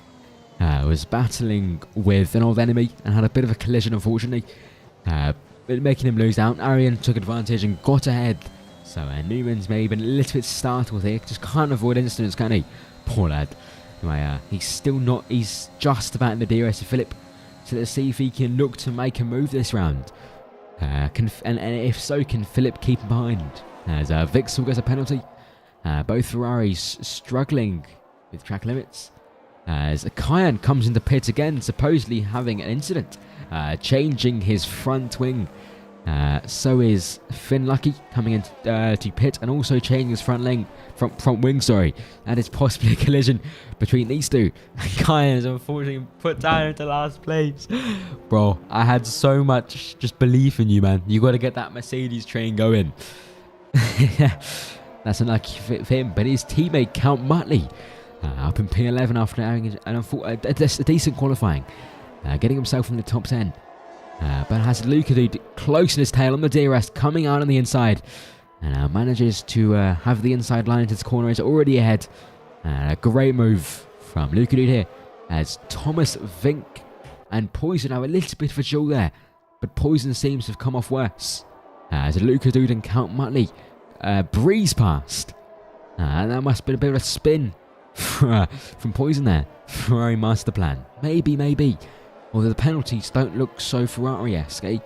was battling with an old enemy and had a bit of a collision, unfortunately, making him lose out. Arian took advantage and got ahead. So Newman's maybe been a little bit startled here. Just can't avoid incidents, can he? Poor lad. Anyway, he's just about in the DRS of Philip. So let's see if he can look to make a move this round. And if so, can Philip keep him behind? As Vixel gets a penalty. Both Ferraris struggling with track limits. As Kyan comes into pit again, supposedly having an incident. Changing his front wing. So is Finn Lucky coming in to pit and also changing his front wing, sorry. And it's possibly a collision between these two. Kyan is unfortunately put down into last place. Bro, I had so much just belief in you, man. You got to get that Mercedes train going. That's unlucky for him. But his teammate, Count Muttley, up in P11 after having a decent qualifying. Getting himself in the top 10. But has Luca Dude close in his tail on the DRS, coming out on the inside. And manages to have the inside line into his corner. Is already ahead. A great move from Luca Dude here. As Thomas Vink and Poison have a little bit of a duel there. But Poison seems to have come off worse. As Luca Dude and Count Muttley breeze past. And that must have been a bit of a spin from Poison there. Ferrari master plan. Maybe. Although the penalties don't look so Ferrari-esque, eh?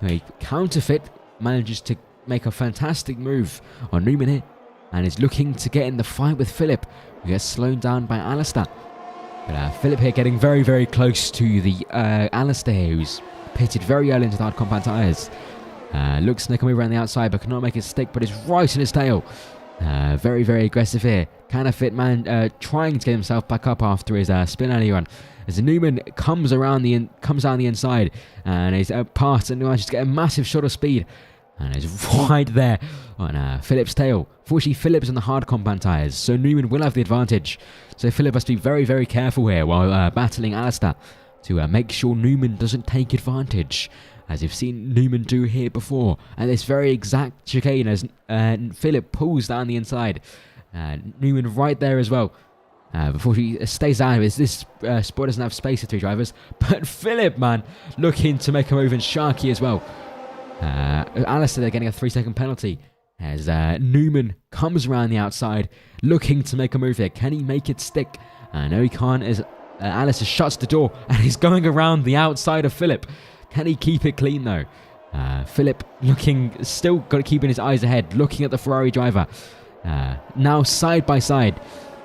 Anyway, Counterfeit manages to make a fantastic move on Newman here and is looking to get in the fight with Philip, who gets slowed down by Alistair. But Philip here getting very, very close to the Alistair here, who's pitted very early into the hard compound tyres. Looks to make a move around the outside, but cannot make it stick, but is right in his tail. Very, very aggressive here. Counterfeit man trying to get himself back up after his spin earlier on. As Newman comes down the inside and is past and manages to get a massive shot of speed and is right there on Philip's tail. Fortunately, Philip's on the hard compound tyres, so Newman will have the advantage. So Philip must be very, very careful here while battling Alistair to make sure Newman doesn't take advantage, as you've seen Newman do here before. And this very exact chicane as Philip pulls down the inside. Newman right there as well. Before he stays out of it, this sport doesn't have space for 3 drivers. But Philip, man, looking to make a move, and Sharky as well. Alistair, they're getting a 3-second penalty as Newman comes around the outside, looking to make a move here. Can he make it stick? No, he can't, as Alistair shuts the door and he's going around the outside of Philip. Can he keep it clean, though? Philip still keeping his eyes ahead, looking at the Ferrari driver. Now side by side.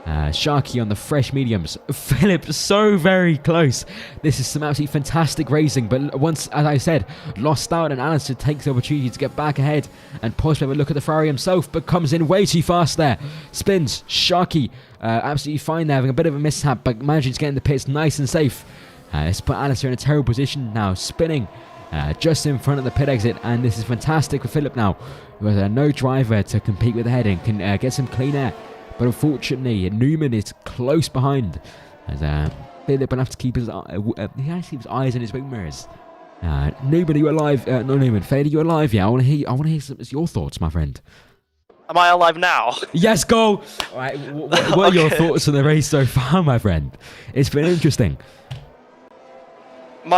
Sharky on the fresh mediums. Philip so very close. This is some absolutely fantastic racing, but once, as I said, lost out, and Alistair takes the opportunity to get back ahead and possibly have a look at the Ferrari himself, but comes in way too fast there. Spins. Sharky absolutely fine there, having a bit of a mishap, but managing to get in the pits nice and safe. It's put Alistair in a terrible position now, spinning just in front of the pit exit, and this is fantastic for Philip now, who has no driver to compete with ahead and can get some clean air. But unfortunately, Newman is close behind, as Philip will have to keep his eyes on his wing mirrors. Newman, are you alive? No, Newman, Fade, are you alive? Yeah, I want to hear your thoughts, my friend. Am I alive now? Yes, go! All right, what are your thoughts on the race so far, my friend? It's been interesting. When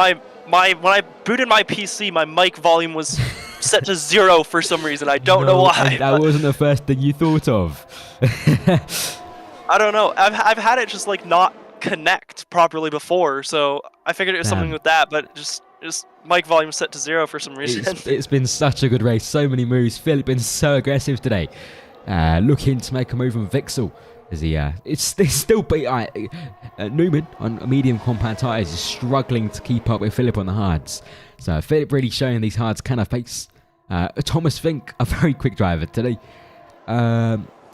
I booted my PC, my mic volume was set to 0 for some reason. I don't know why. That wasn't the first thing you thought of. I don't know. I've had it just like not connect properly before, so I figured it was something with that, but just mic volume set to 0 for some reason. It's been such a good race. So many moves. Philip been so aggressive today. Looking to make a move on Vixel. As it's still Newman on medium compound tyres is struggling to keep up with Philip on the hards. So Philip really showing these hards can have pace. Thomas Fink, a very quick driver today.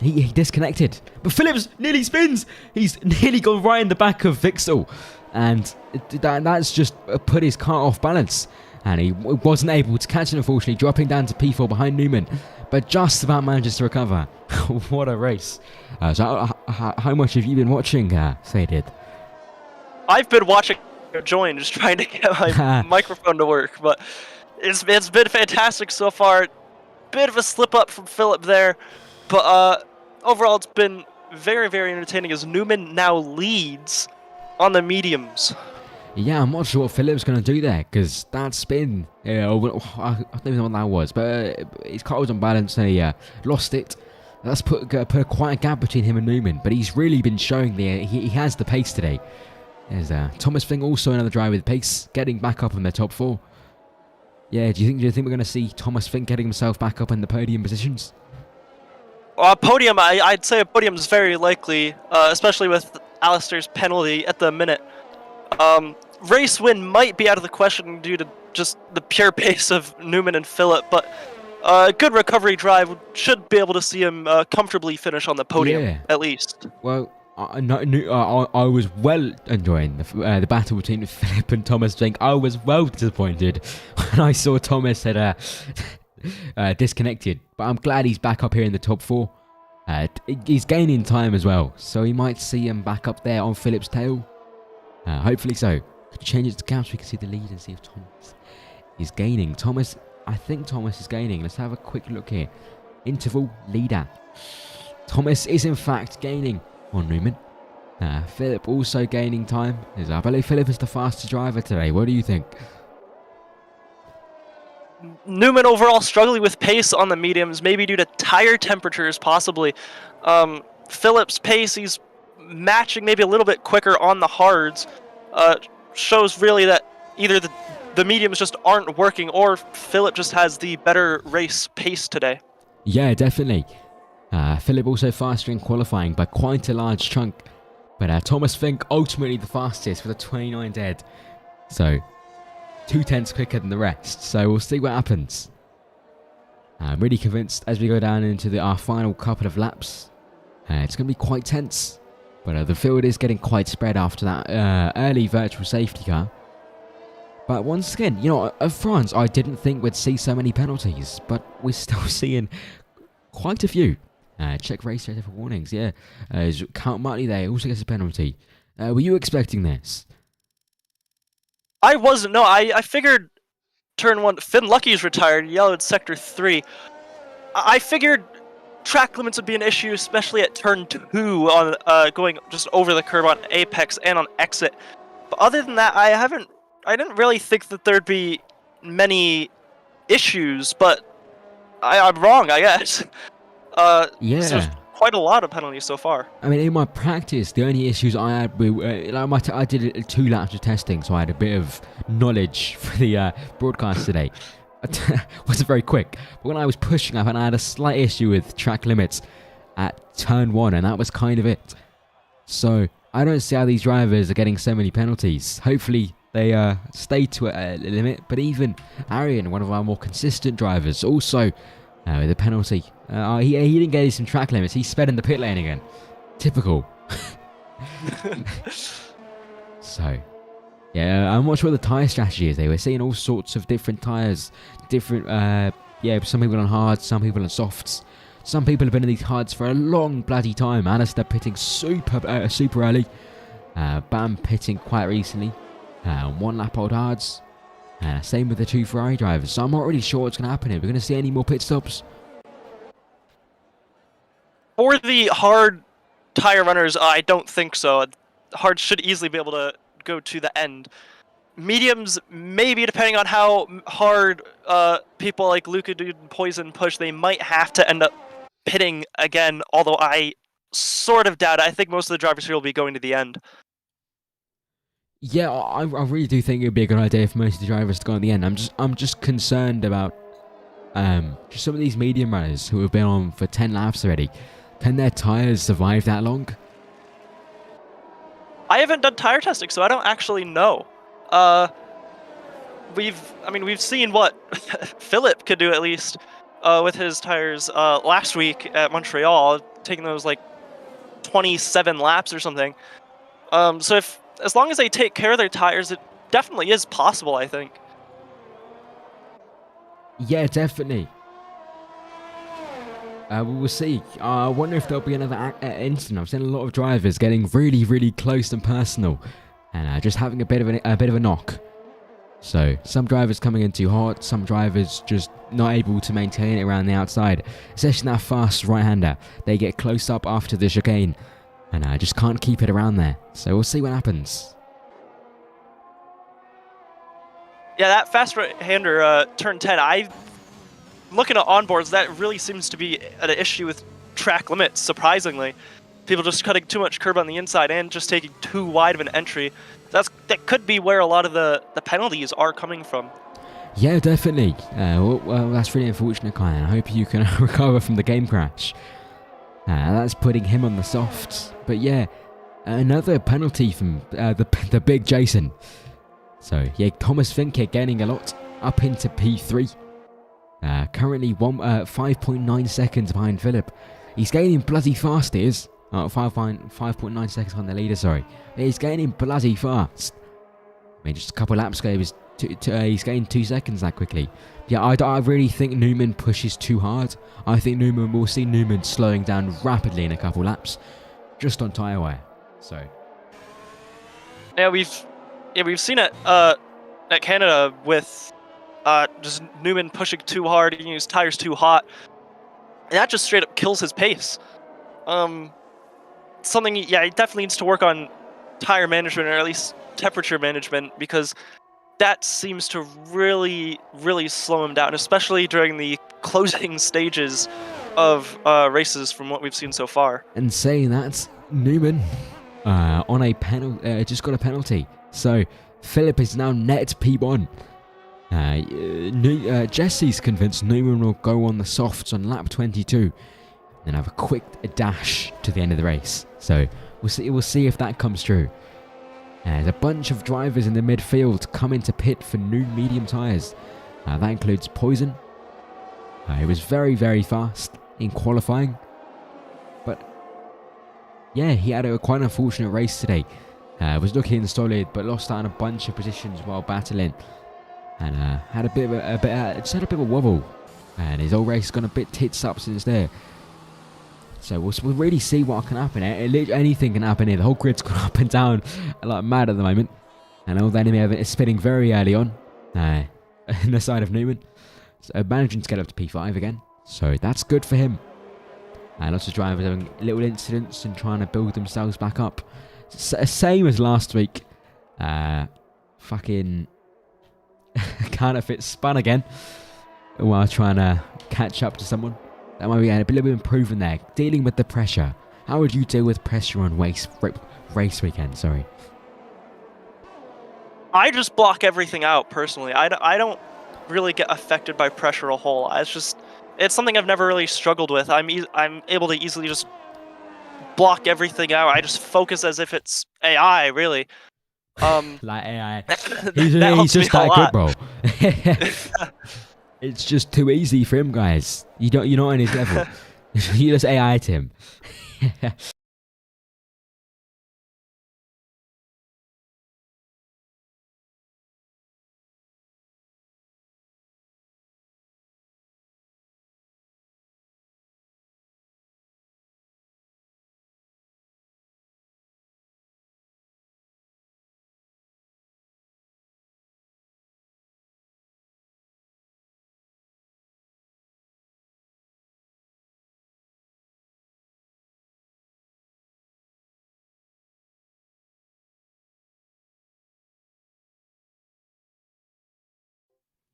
He disconnected, but Phillips nearly spins. He's nearly gone right in the back of Vixel, and that's just put his car off balance. And he wasn't able to catch it, unfortunately, dropping down to P4 behind Newman, but just about manages to recover. What a race. So how much have you been watching, Faded? I've been watching join, just trying to get my microphone to work, but it's been fantastic so far. Bit of a slip up from Philip there, but overall it's been very, very entertaining as Newman now leads on the mediums. Yeah, I'm not sure what Philip's going to do there, because that spin, I don't even know what that was, but his car was on balance and he lost it. That's put quite a gap between him and Newman, but he's really been showing he has the pace today. There's Thomas Fink, also another driver with pace, getting back up in the top 4. Yeah, do you think we're going to see Thomas Fink getting himself back up in the podium positions? Podium, I'd say a podium is very likely, especially with Alistair's penalty at the minute. race win might be out of the question due to just the pure pace of Newman and Phillip, but a good recovery drive should be able to see him comfortably finish on the podium, Yeah. at least. Well, I was well enjoying the battle between Phillip and Thomas Jenk. I was well disappointed when I saw Thomas had disconnected, but I'm glad he's back up here in the top 4. He's gaining time as well, so he might see him back up there on Phillip's tail. Hopefully so. Could change it to cap so we can see the lead and see if Thomas is gaining. I think Thomas is gaining. Let's have a quick look here. Interval leader. Thomas is in fact gaining on Newman. Phillip also gaining time. I believe Phillip is the faster driver today. What do you think? Newman overall struggling with pace on the mediums, maybe due to tire temperatures, possibly. Phillip's pace, he's matching maybe a little bit quicker on the hards. Shows really that either the mediums just aren't working, or Phillip just has the better race pace today. Yeah, definitely. Phillip also faster in qualifying by quite a large chunk. But Thomas Fink ultimately the fastest with a 29 dead. So, 2/10 quicker than the rest. So we'll see what happens. I'm really convinced as we go down into our final couple of laps. It's going to be quite tense. But the field is getting quite spread after that early virtual safety car. But once again, at France, I didn't think we'd see so many penalties. But we're still seeing quite a few. Check race data for warnings, yeah. Count Martley there also gets a penalty. Were you expecting this? I wasn't, no. I figured turn 1, Finn Lucky's retired, yellow at sector 3. I figured track limits would be an issue, especially at turn 2 on going just over the curb on apex and on exit. But other than that, I didn't really think that there'd be many issues, but I'm wrong, I guess. Yeah. So there's quite a lot of penalties so far. I mean, in my practice, the only issues I had, I did 2 laps of testing, so I had a bit of knowledge for the broadcast today. Wasn't very quick, but when I was pushing up, and I had a slight issue with track limits at turn 1, and that was kind of it. So I don't see how these drivers are getting so many penalties. Hopefully they stay to a limit, but even Arian, one of our more consistent drivers, also with a penalty. He didn't get some track limits. He sped in the pit lane again. Typical. So, yeah, I'm not sure what the tyre strategy is. They were seeing all sorts of different tyres. Some people on hards, some people on softs. Some people have been in these hards for a long bloody time. Alistair pitting super early. Bam pitting quite recently. 1 lap old hards. Same with the 2 Ferrari drivers. So I'm not really sure what's going to happen here. We're going to see any more pit stops. For the hard tire runners, I don't think so. Hard should easily be able to go to the end. Mediums, maybe depending on how hard people like Luca Dude and Poison push, they might have to end up pitting again, although I sort of doubt it. I think most of the drivers here will be going to the end. Yeah, I really do think it would be a good idea for most of the drivers to go at the end. I'm just concerned about just some of these medium runners who have been on for 10 laps already. Can their tyres survive that long? I haven't done tire testing, so I don't actually know. We've seen what Phillip could do at least with his tires last week at Montreal, taking those like 27 laps or something. So as long as they take care of their tires, it definitely is possible, I think. Yeah, definitely. We'll see. I wonder if there'll be another incident. I've seen a lot of drivers getting really, really close and personal, and just having a bit of a knock. So some drivers coming in too hot, some drivers just not able to maintain it around the outside, especially that fast right-hander. They get close up after the chicane, and I just can't keep it around there. So we'll see what happens. Yeah, that fast right-hander turn 10. Looking at onboards, that really seems to be an issue with track limits, surprisingly. People just cutting too much curb on the inside and just taking too wide of an entry. That could be where a lot of the penalties are coming from. Yeah, definitely. Well, that's really unfortunate, Kyan. I hope you can recover from the game crash. That's putting him on the softs. But yeah, another penalty from the big Jason. So, yeah, Thomas Fink here gaining a lot, up into P3. Currently 5.9 seconds behind Philip. He's gaining bloody fast, he is. 5.9 seconds on the leader, sorry. But he's gaining bloody fast. I mean, just a couple laps ago, he's gained 2 seconds that quickly. Yeah, I really think Newman pushes too hard. I think we'll see Newman slowing down rapidly in a couple laps, just on tyre wear. So, yeah, we've seen it at Canada with just Newman pushing too hard, and his tires too hot. And that just straight up kills his pace. Something, yeah, he definitely needs to work on tire management, or at least temperature management, because that seems to really, really slow him down, especially during the closing stages of races from what we've seen so far. And saying that, Newman on a penalty, just got a penalty. So Philip is now net P1. Jesse's convinced Newman will go on the softs on lap 22 and have a quick dash to the end of the race. So we'll see if that comes true. There's a bunch of drivers in the midfield coming to pit for new medium tyres. That includes Poison. He was very, very fast in qualifying. But yeah, he had a quite unfortunate race today. Was looking solid, but lost out on a bunch of positions while battling. And had a bit of a wobble. And his whole race has gone a bit tits up since there. So we'll really see what can happen. Anything can happen here. The whole grid's gone up and down like mad at the moment. And all the enemy is spinning very early on in the side of Newman. So managing to get up to P5 again. So that's good for him. And lots of drivers having little incidents and trying to build themselves back up. Same as last week. Fucking counterfeit spun again while trying to catch up to someone. That might be a little bit improving there. Dealing with the pressure. How would you deal with pressure on race weekend? Sorry. I just block everything out personally. I don't really get affected by pressure a whole lot. It's something I've never really struggled with. I'm able to easily just block everything out. I just focus as if it's AI, really. Like AI. He's just that good, bro. It's just too easy for him, guys. You're not on his level. You just AI to him.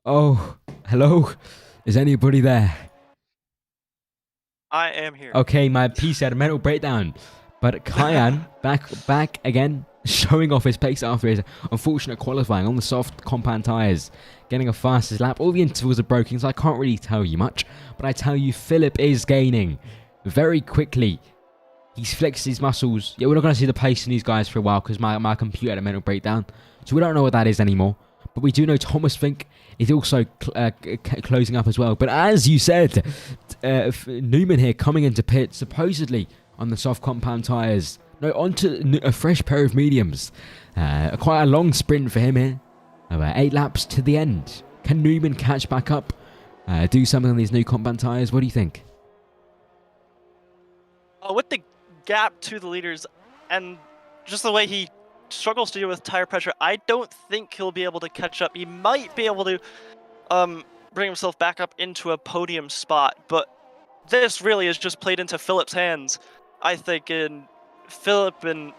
Oh, hello? Is anybody there? I am here. Okay, my PC had a mental breakdown. But Kyan, back again, showing off his pace after his unfortunate qualifying on the soft compound tyres, getting a fastest lap. All the intervals are broken, so I can't really tell you much. But I tell you, Philip is gaining very quickly. He's flexed his muscles. Yeah, we're not going to see the pace in these guys for a while because my computer had a mental breakdown. So we don't know what that is anymore. But we do know Thomas Fink is also closing up as well. But as you said, Newman here coming into pit, supposedly on the soft compound tyres. No, onto a fresh pair of mediums. Quite a long sprint for him here. 8 laps to the end. Can Newman catch back up? Do something on these new compound tyres? What do you think? With the gap to the leaders and just the way he struggles to deal with tire pressure, I don't think he'll be able to catch up. He might be able to bring himself back up into a podium spot, but this really is just played into Philip's hands. I think Philip and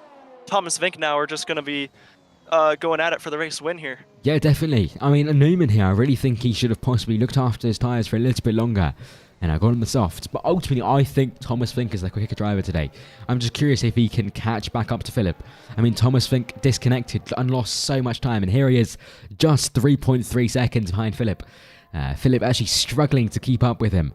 Thomas Fink now are just going to be going at it for the race win here. Yeah, definitely. I mean, Newman here, I really think he should have possibly looked after his tyres for a little bit longer. And I got him the softs. But ultimately, I think Thomas Fink is the quicker driver today. I'm just curious if he can catch back up to Philip. I mean, Thomas Fink disconnected and lost so much time. And here he is, just 3.3 seconds behind Philip. Philip actually struggling to keep up with him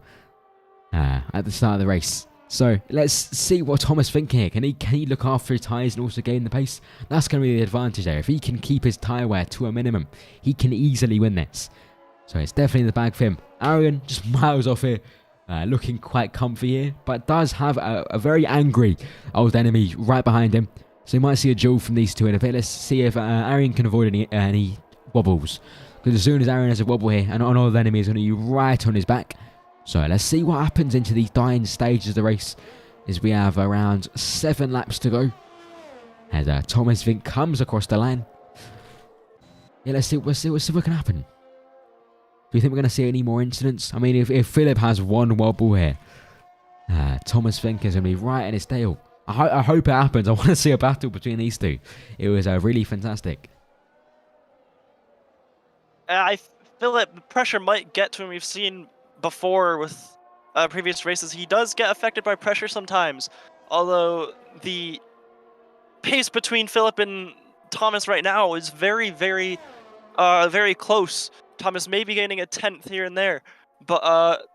at the start of the race. So let's see what Thomas Fink here. Can he look after his tyres and also gain the pace? That's going to be the advantage there. If he can keep his tyre wear to a minimum, he can easily win this. So it's definitely in the bag for him. Arian just miles off here, looking quite comfy here, but does have a very angry old enemy right behind him. So you might see a duel from these two in a bit. Let's see if Arian can avoid any wobbles. Because as soon as Arian has a wobble here, an old enemy is going to be right on his back. So let's see what happens into these dying stages of the race, as we have around 7 laps to go. As Thomas Fink comes across the line. Yeah, let's see what can happen. Do you think we're going to see any more incidents? I mean, if Philip has one wobble here, Thomas Fink is going to be right in his tail. I hope it happens. I want to see a battle between these two. It was really fantastic. Philip, the pressure might get to him. We've seen before with previous races, he does get affected by pressure sometimes. Although the pace between Philip and Thomas right now is very, very, very close. Thomas may be gaining a 10th here and there, but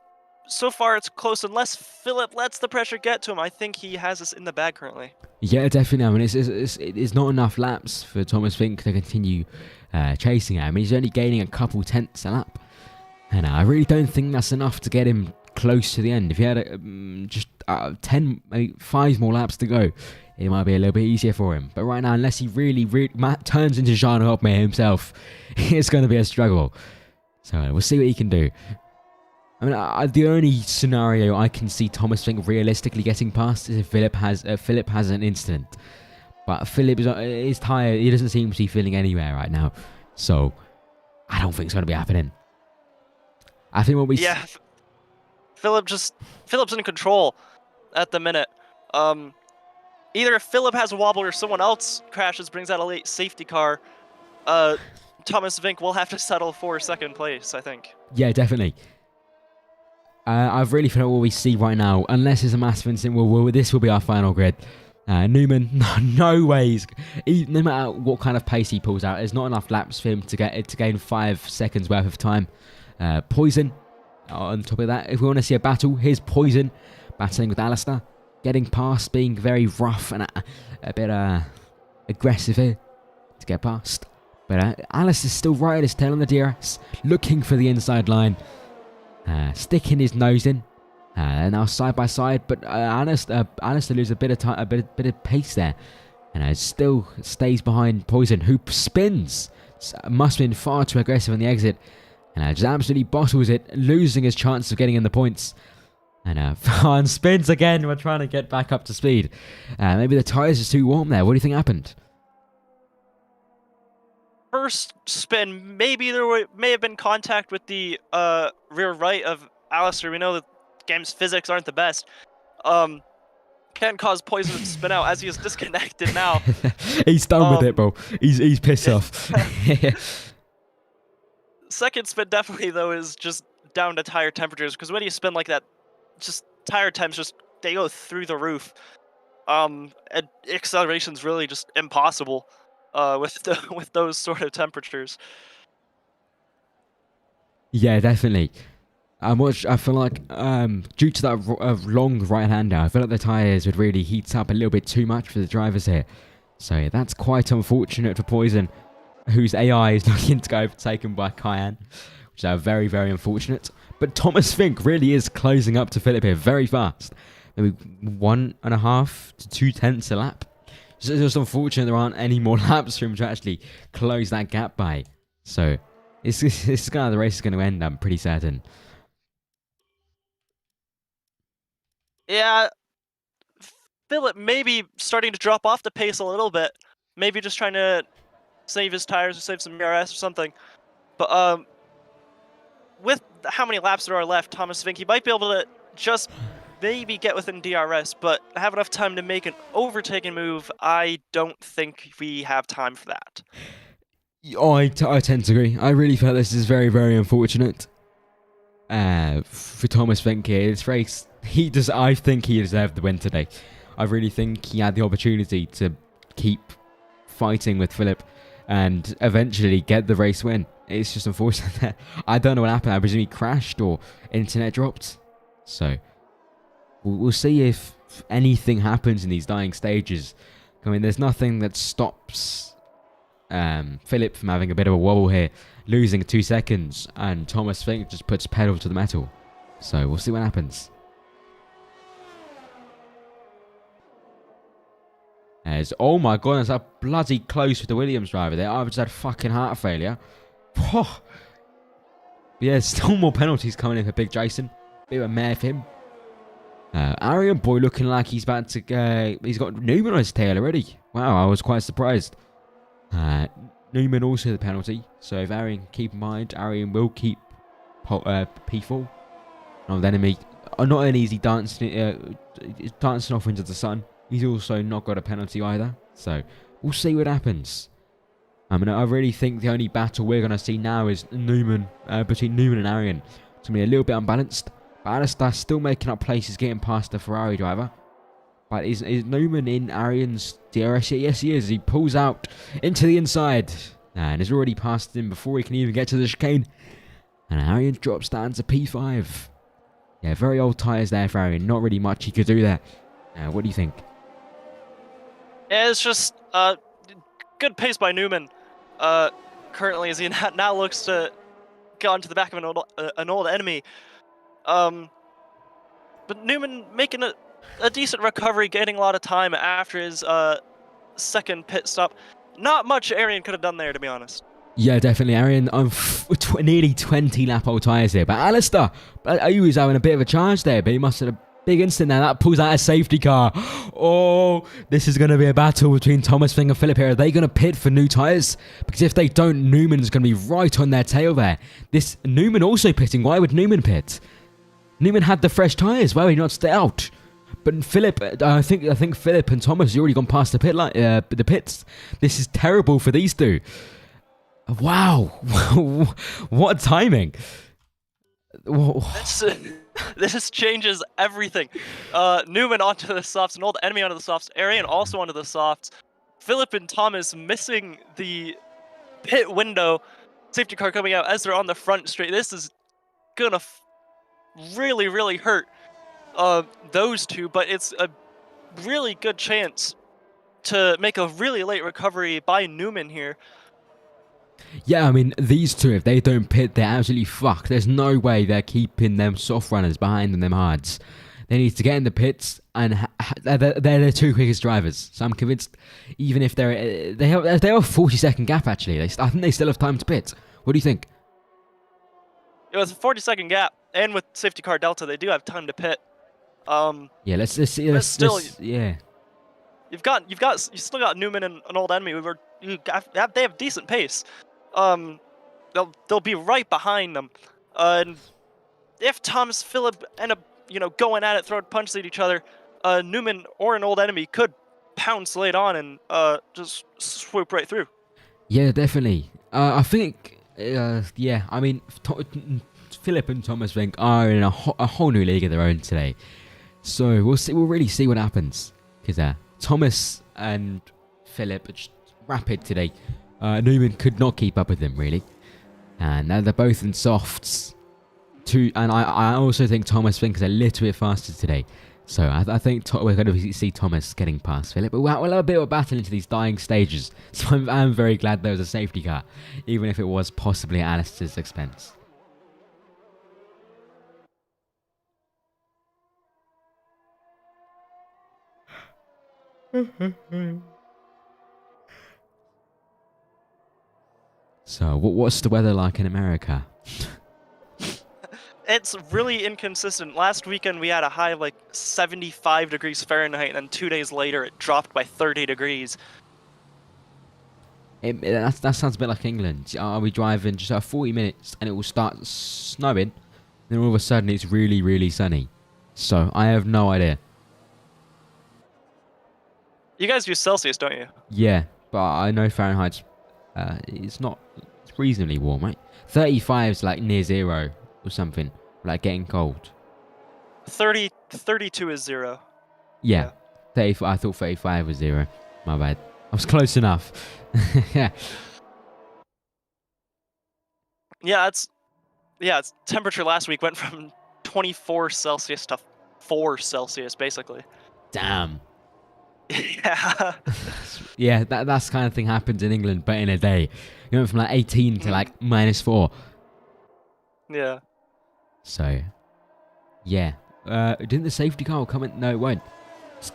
so far it's close. Unless Philip lets the pressure get to him, I think he has this in the bag currently. Yeah, definitely. I mean, it's not enough laps for Thomas Fink to continue chasing him. I mean, he's only gaining a couple tenths a lap. And I really don't think that's enough to get him close to the end. If he had just 10, maybe 5 more laps to go, it might be a little bit easier for him. But right now, unless he really turns into Jean Hopmeier himself, it's going to be a struggle. So we'll see what he can do. I mean, the only scenario I can see Thomas Fink realistically getting past is if Philip has an incident. But Philip is tired. He doesn't seem to be feeling anywhere right now. So I don't think it's going to be happening. I think what we... Yeah, Philip's in control at the minute. Either if Philip has a wobble or someone else crashes, brings out a late safety car, Thomas Fink will have to settle for 2nd place, I think. Yeah, definitely. I've really felt what we see right now, unless it's a massive incident, this will be our final grid. Newman, no ways. No matter what kind of pace he pulls out, there's not enough laps for him to gain 5 seconds worth of time. Poison, on top of that, if we want to see a battle, here's Poison battling with Alistair, getting past, being very rough and a bit aggressive here to get past. But Alistair's still right at his tail on the DRS, looking for the inside line, sticking his nose in. Now side by side, but Alistair loses a bit of pace there, and still stays behind Poison, who spins. Must have been far too aggressive on the exit, and just absolutely bottles it, losing his chance of getting in the points. And spins again. We're trying to get back up to speed. Maybe the tyres are too warm there. What do you think happened? First spin, maybe there may have been contact with the rear right of Alistair. We know that game's physics aren't the best. Can cause Poison to spin out as he is disconnected now. He's done with it, bro. He's pissed off. Second spin definitely though is just down to tire temperatures, because when you spin like that, just tire temps they go through the roof. And acceleration's really just impossible with those sort of temperatures. Yeah, definitely. I feel like due to that long right hander, I feel like the tyres would really heat up a little bit too much for the drivers here. So yeah, that's quite unfortunate for Poison, whose AI is looking to go overtaken by Cayenne, which is very, very unfortunate. But Thomas Fink really is closing up to Philip here very fast. Maybe 1.5 to 2 tenths a lap. It's just unfortunate there aren't any more laps for him to actually close that gap by. So this is kind of the race is going to end, I'm pretty certain. Yeah, Philip maybe starting to drop off the pace a little bit. Maybe just trying to save his tires or save some ERS or something. But with how many laps there are left, Thomas Fink, he might be able to just maybe get within DRS, but have enough time to make an overtaking move. I don't think we have time for that. I tend to agree. I really felt this is very, very unfortunate for Thomas Fink here. This race, I think he deserved the win today. I really think he had the opportunity to keep fighting with Philip and eventually get the race win. It's just unfortunate that I don't know what happened. I presume he crashed or internet dropped. So we'll see if anything happens in these dying stages. I mean, there's nothing that stops Philip from having a bit of a wobble here, losing 2 seconds, and Thomas Fink just puts pedal to the metal. So we'll see what happens. Oh my goodness, that bloody close with the Williams driver there. I've just had fucking heart failure. But yeah, still more penalties coming in for Big Jason. Bit of a mare for him. Arian boy looking like he's about to... he's got Newman on his tail already. Wow, I was quite surprised. Newman also the penalty. So if Arian can keep in mind, Arian will keep P4. Now the enemy, not only is he dancing off into the sun, he's also not got a penalty either. So we'll see what happens. I mean, I really think the only battle we're going to see now is Newman, between Newman and Arian. It's going to be a little bit unbalanced. But Alistair still making up places, getting past the Ferrari driver. But is Newman in Arian's DRS? Yes, he is. He pulls out into the inside. And has already passed him before he can even get to the chicane. And Arian drops down to P5. Yeah, very old tyres there for Arian. Not really much he could do there. What do you think? Yeah, it's just good pace by Newman. Currently, as he now looks to get onto the back of an old enemy. But Newman making a decent recovery, gaining a lot of time after his second pit stop. Not much Arian could have done there, to be honest. Yeah, definitely. Arian on nearly 20 lap old tyres here. But Alistair, he was having a bit of a charge there, but he must have had a big instant there. That pulls out a safety car. Oh, this is going to be a battle between Thomas Fink and Philip here. Are they going to pit for new tyres? Because if they don't, Newman's going to be right on their tail there. This Newman also pitting. Why would Newman pit? Newman had the fresh tyres. Why would he not stay out? But Philip, I think Philip and Thomas have already gone past the pits. This is terrible for these two. Wow, what timing! This changes everything. Newman onto the softs, an old enemy onto the softs. Arian also onto the softs. Philip and Thomas missing the pit window. Safety car coming out as they're on the front straight. This is gonna really, really hurt those two, but it's a really good chance to make a really late recovery by Newman here. Yeah, I mean, these two, if they don't pit, they're absolutely fucked. There's no way they're keeping them soft runners behind them hards. They need to get in the pits, and they're the two quickest drivers. So I'm convinced, even if they have a 40-second gap, actually. I think they still have time to pit. What do you think? It was a 40-second gap, and with safety car delta, they do have time to pit. Yeah, let's yeah. You still got Newman and an old enemy. They have decent pace. They'll be right behind them. And if Thomas Philip end up going at it, throwing punches at each other, Newman or an old enemy could pounce late on and just swoop right through. Yeah, definitely. I think yeah. I mean, Philip and Thomas Fink are in a whole new league of their own today. So we'll see. We'll really see what happens, because Thomas and Philip are just rapid today. Newman could not keep up with them, really. And now they're both in softs. And I also think Thomas Fink is a little bit faster today. So I think we're going to see Thomas getting past Philip. But we'll have a bit of a battle into these dying stages. So I'm very glad there was a safety car, even if it was possibly at Alistair's expense. So, what's the weather like in America? It's really inconsistent. Last weekend we had a high of like 75 degrees Fahrenheit, and then 2 days later it dropped by 30 degrees. That sounds a bit like England. I'll be driving just 40 minutes and it will start snowing, then all of a sudden it's really, really sunny. So, I have no idea. You guys use Celsius, don't you? Yeah, but I know Fahrenheit's it's reasonably warm, right? 35 is like near zero or something, like getting cold. 32 is zero. Yeah. 30, I thought 35 was zero. My bad. I was close enough. Yeah. Yeah, it's temperature last week went from 24 Celsius to 4 Celsius, basically. Damn. Yeah. Yeah, that's kind of thing happens in England, but in a day. You went from like 18 to like -4. Yeah. So, yeah. Didn't the safety car come in? No, it won't.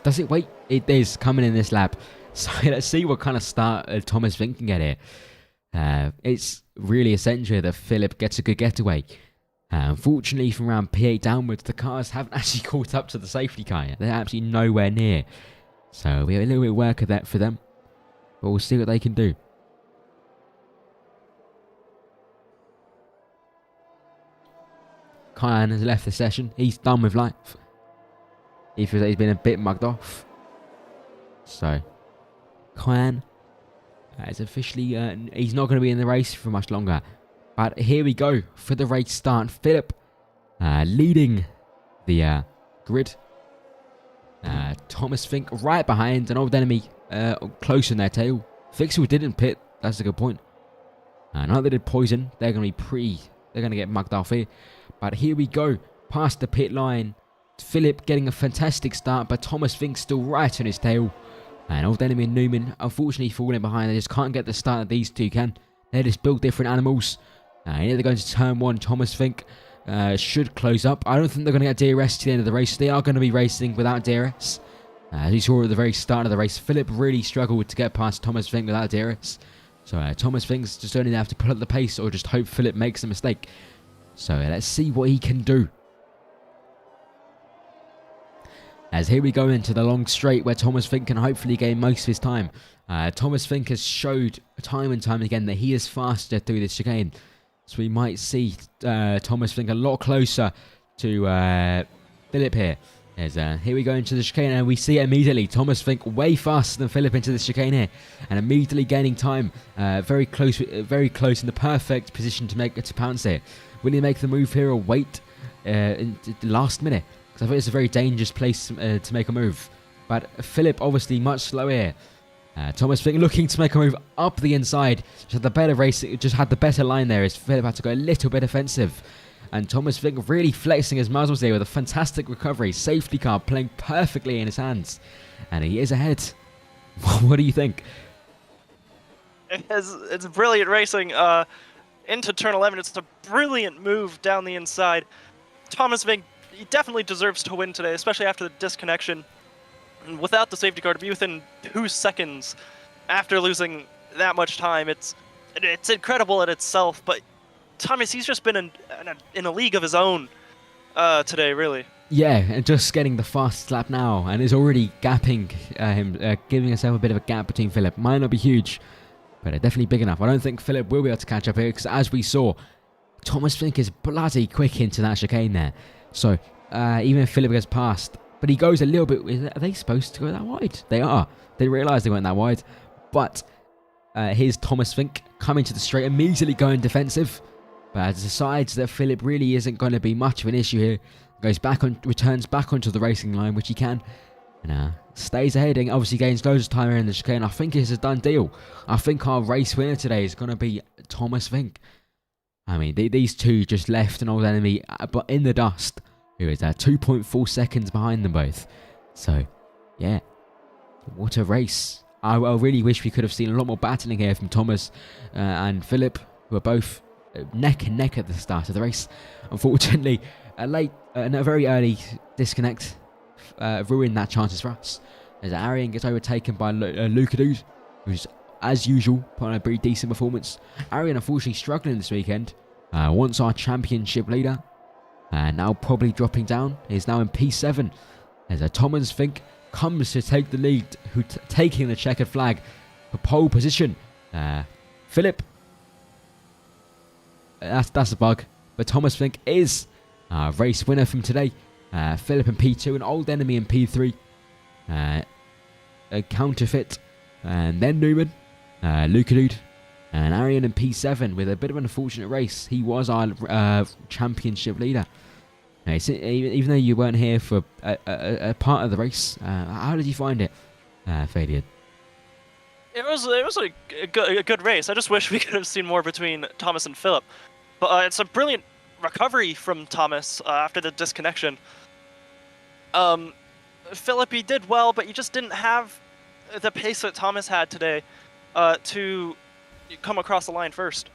Does it? Wait, it is coming in this lap. So let's see what kind of start Thomas Vinck can get here. It's really essential that Philip gets a good getaway. Unfortunately, from around P8 downwards, the cars haven't actually caught up to the safety car yet. They're absolutely nowhere near. So we have a little bit of work of that for them. But we'll see what they can do. Kyan has left the session. He's done with life. He feels like he's been a bit mugged off. So, Kyan is officially... he's not going to be in the race for much longer. But here we go for the race start. Philip leading the grid. Thomas Vinck right behind. An old enemy close in their tail. Fixel didn't pit. That's a good point. Neither did Poison. They're going to be They're going to get mugged off here. But here we go. Past the pit line. Philip getting a fantastic start. But Thomas Vinck still right on his tail. And old enemy and Newman unfortunately falling behind. They just can't get the start that these two can. They just build different animals. Here they're going to turn 1. Thomas Vinck should close up. I don't think they're going to get DRS to the end of the race. They are going to be racing without DRS. As you saw at the very start of the race, Philip really struggled to get past Thomas Vinck without DRS. So Thomas Vinck's just only have to pull up the pace or just hope Philip makes a mistake. So let's see what he can do. As here we go into the long straight where Thomas Vinck can hopefully gain most of his time. Thomas Vinck has showed time and time again that he is faster through this chicane. So we might see Thomas Vinck a lot closer to Philip here. As here we go into the chicane and we see it immediately. Thomas Vinck way faster than Philip into this chicane here. And immediately gaining time. Very close in the perfect position to pounce here. Will he make the move here or wait in the last minute? Because I think it's a very dangerous place to make a move. But Philip obviously much slower here. Thomas Vinck looking to make a move up the inside. Just had the better race. Just had the better line there as Philip had to go a little bit offensive. And Thomas Vinck really flexing his muscles there with a fantastic recovery. Safety car playing perfectly in his hands. And he is ahead. What do you think? It's brilliant racing. Into turn 11, it's a brilliant move down the inside. Thomas Vinck, he definitely deserves to win today, especially after the disconnection. And without the safety car, to be within 2 seconds after losing that much time, it's incredible in itself. But Thomas, he's just been in a league of his own today, really. Yeah, and just getting the fastest lap now, and is already gapping him, giving himself a bit of a gap between Philip. Might not be huge, but definitely big enough. I don't think Philip will be able to catch up here, because as we saw, Thomas Vinck is bloody quick into that chicane there. So, even if Philip gets past, but he goes a little bit... Are they supposed to go that wide? They are. They realise they went that wide. But here's Thomas Vinck coming to the straight, immediately going defensive. But decides that Philip really isn't going to be much of an issue here. Returns back onto the racing line, which he can. And stays ahead and obviously gains loads of time here in the chicane. I think it's a done deal. I think our race winner today is going to be Thomas Vinck. I mean, these two just left an old enemy but in the dust, who is 2.4 seconds behind them both. So, yeah, what a race. I really wish we could have seen a lot more battling here from Thomas and Philip, who are both neck and neck at the start of the race. Unfortunately, a very early disconnect ruined that chances for us. As Arian gets overtaken by Lukadude, who's, as usual, put on a pretty decent performance. Arian unfortunately struggling this weekend. Once our championship leader. Now probably dropping down. He's now in P7. As Thomas Vinck comes to take the lead, taking the checkered flag for pole position. Philip. That's a bug. But Thomas Vinck is race winner from today. Philip in P2, an old enemy in P3. A counterfeit. And then Newman. Lukadude. And Arian in P7 with a bit of an unfortunate race. He was our championship leader. Even though you weren't here for a part of the race, how did you find it, Fadian? It was a good race. I just wish we could have seen more between Thomas and Philip. But it's a brilliant recovery from Thomas after the disconnection. Philip, he did well, but he just didn't have the pace that Thomas had today to come across the line first.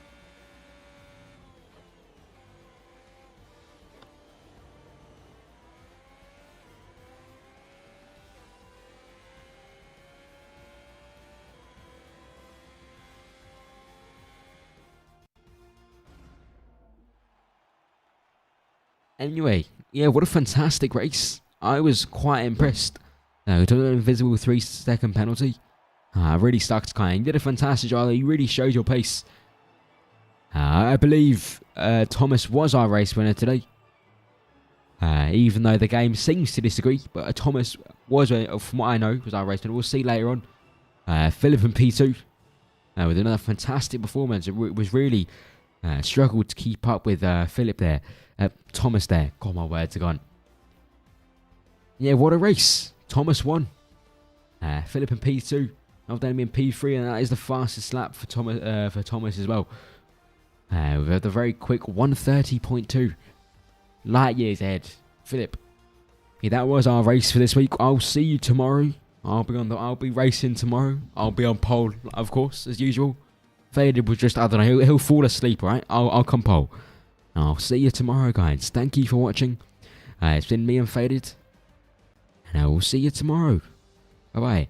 Anyway, yeah, what a fantastic race. I was quite impressed. Took an invisible 3-second penalty. Really stuck to Kai. He did a fantastic job. He really showed your pace. I believe Thomas was our race winner today. Even though the game seems to disagree, but Thomas was, from what I know, was our race winner. We'll see later on. Philip and P2 with another fantastic performance. It was really struggled to keep up with Philip there. Thomas there. God, my words are gone. Yeah, what a race. Thomas won. Philip and P2. Alden in P3, and that is the fastest lap for Thomas as well. With the very quick 1:30.2. Light years ahead. Philip. Yeah, that was our race for this week. I'll see you tomorrow. I'll be racing tomorrow. I'll be on pole, of course, as usual. Faded was just, I don't know, he'll fall asleep, right? I'll come pole. I'll see you tomorrow, guys. Thank you for watching. It's been me and Faded. And I will see you tomorrow. Bye-bye.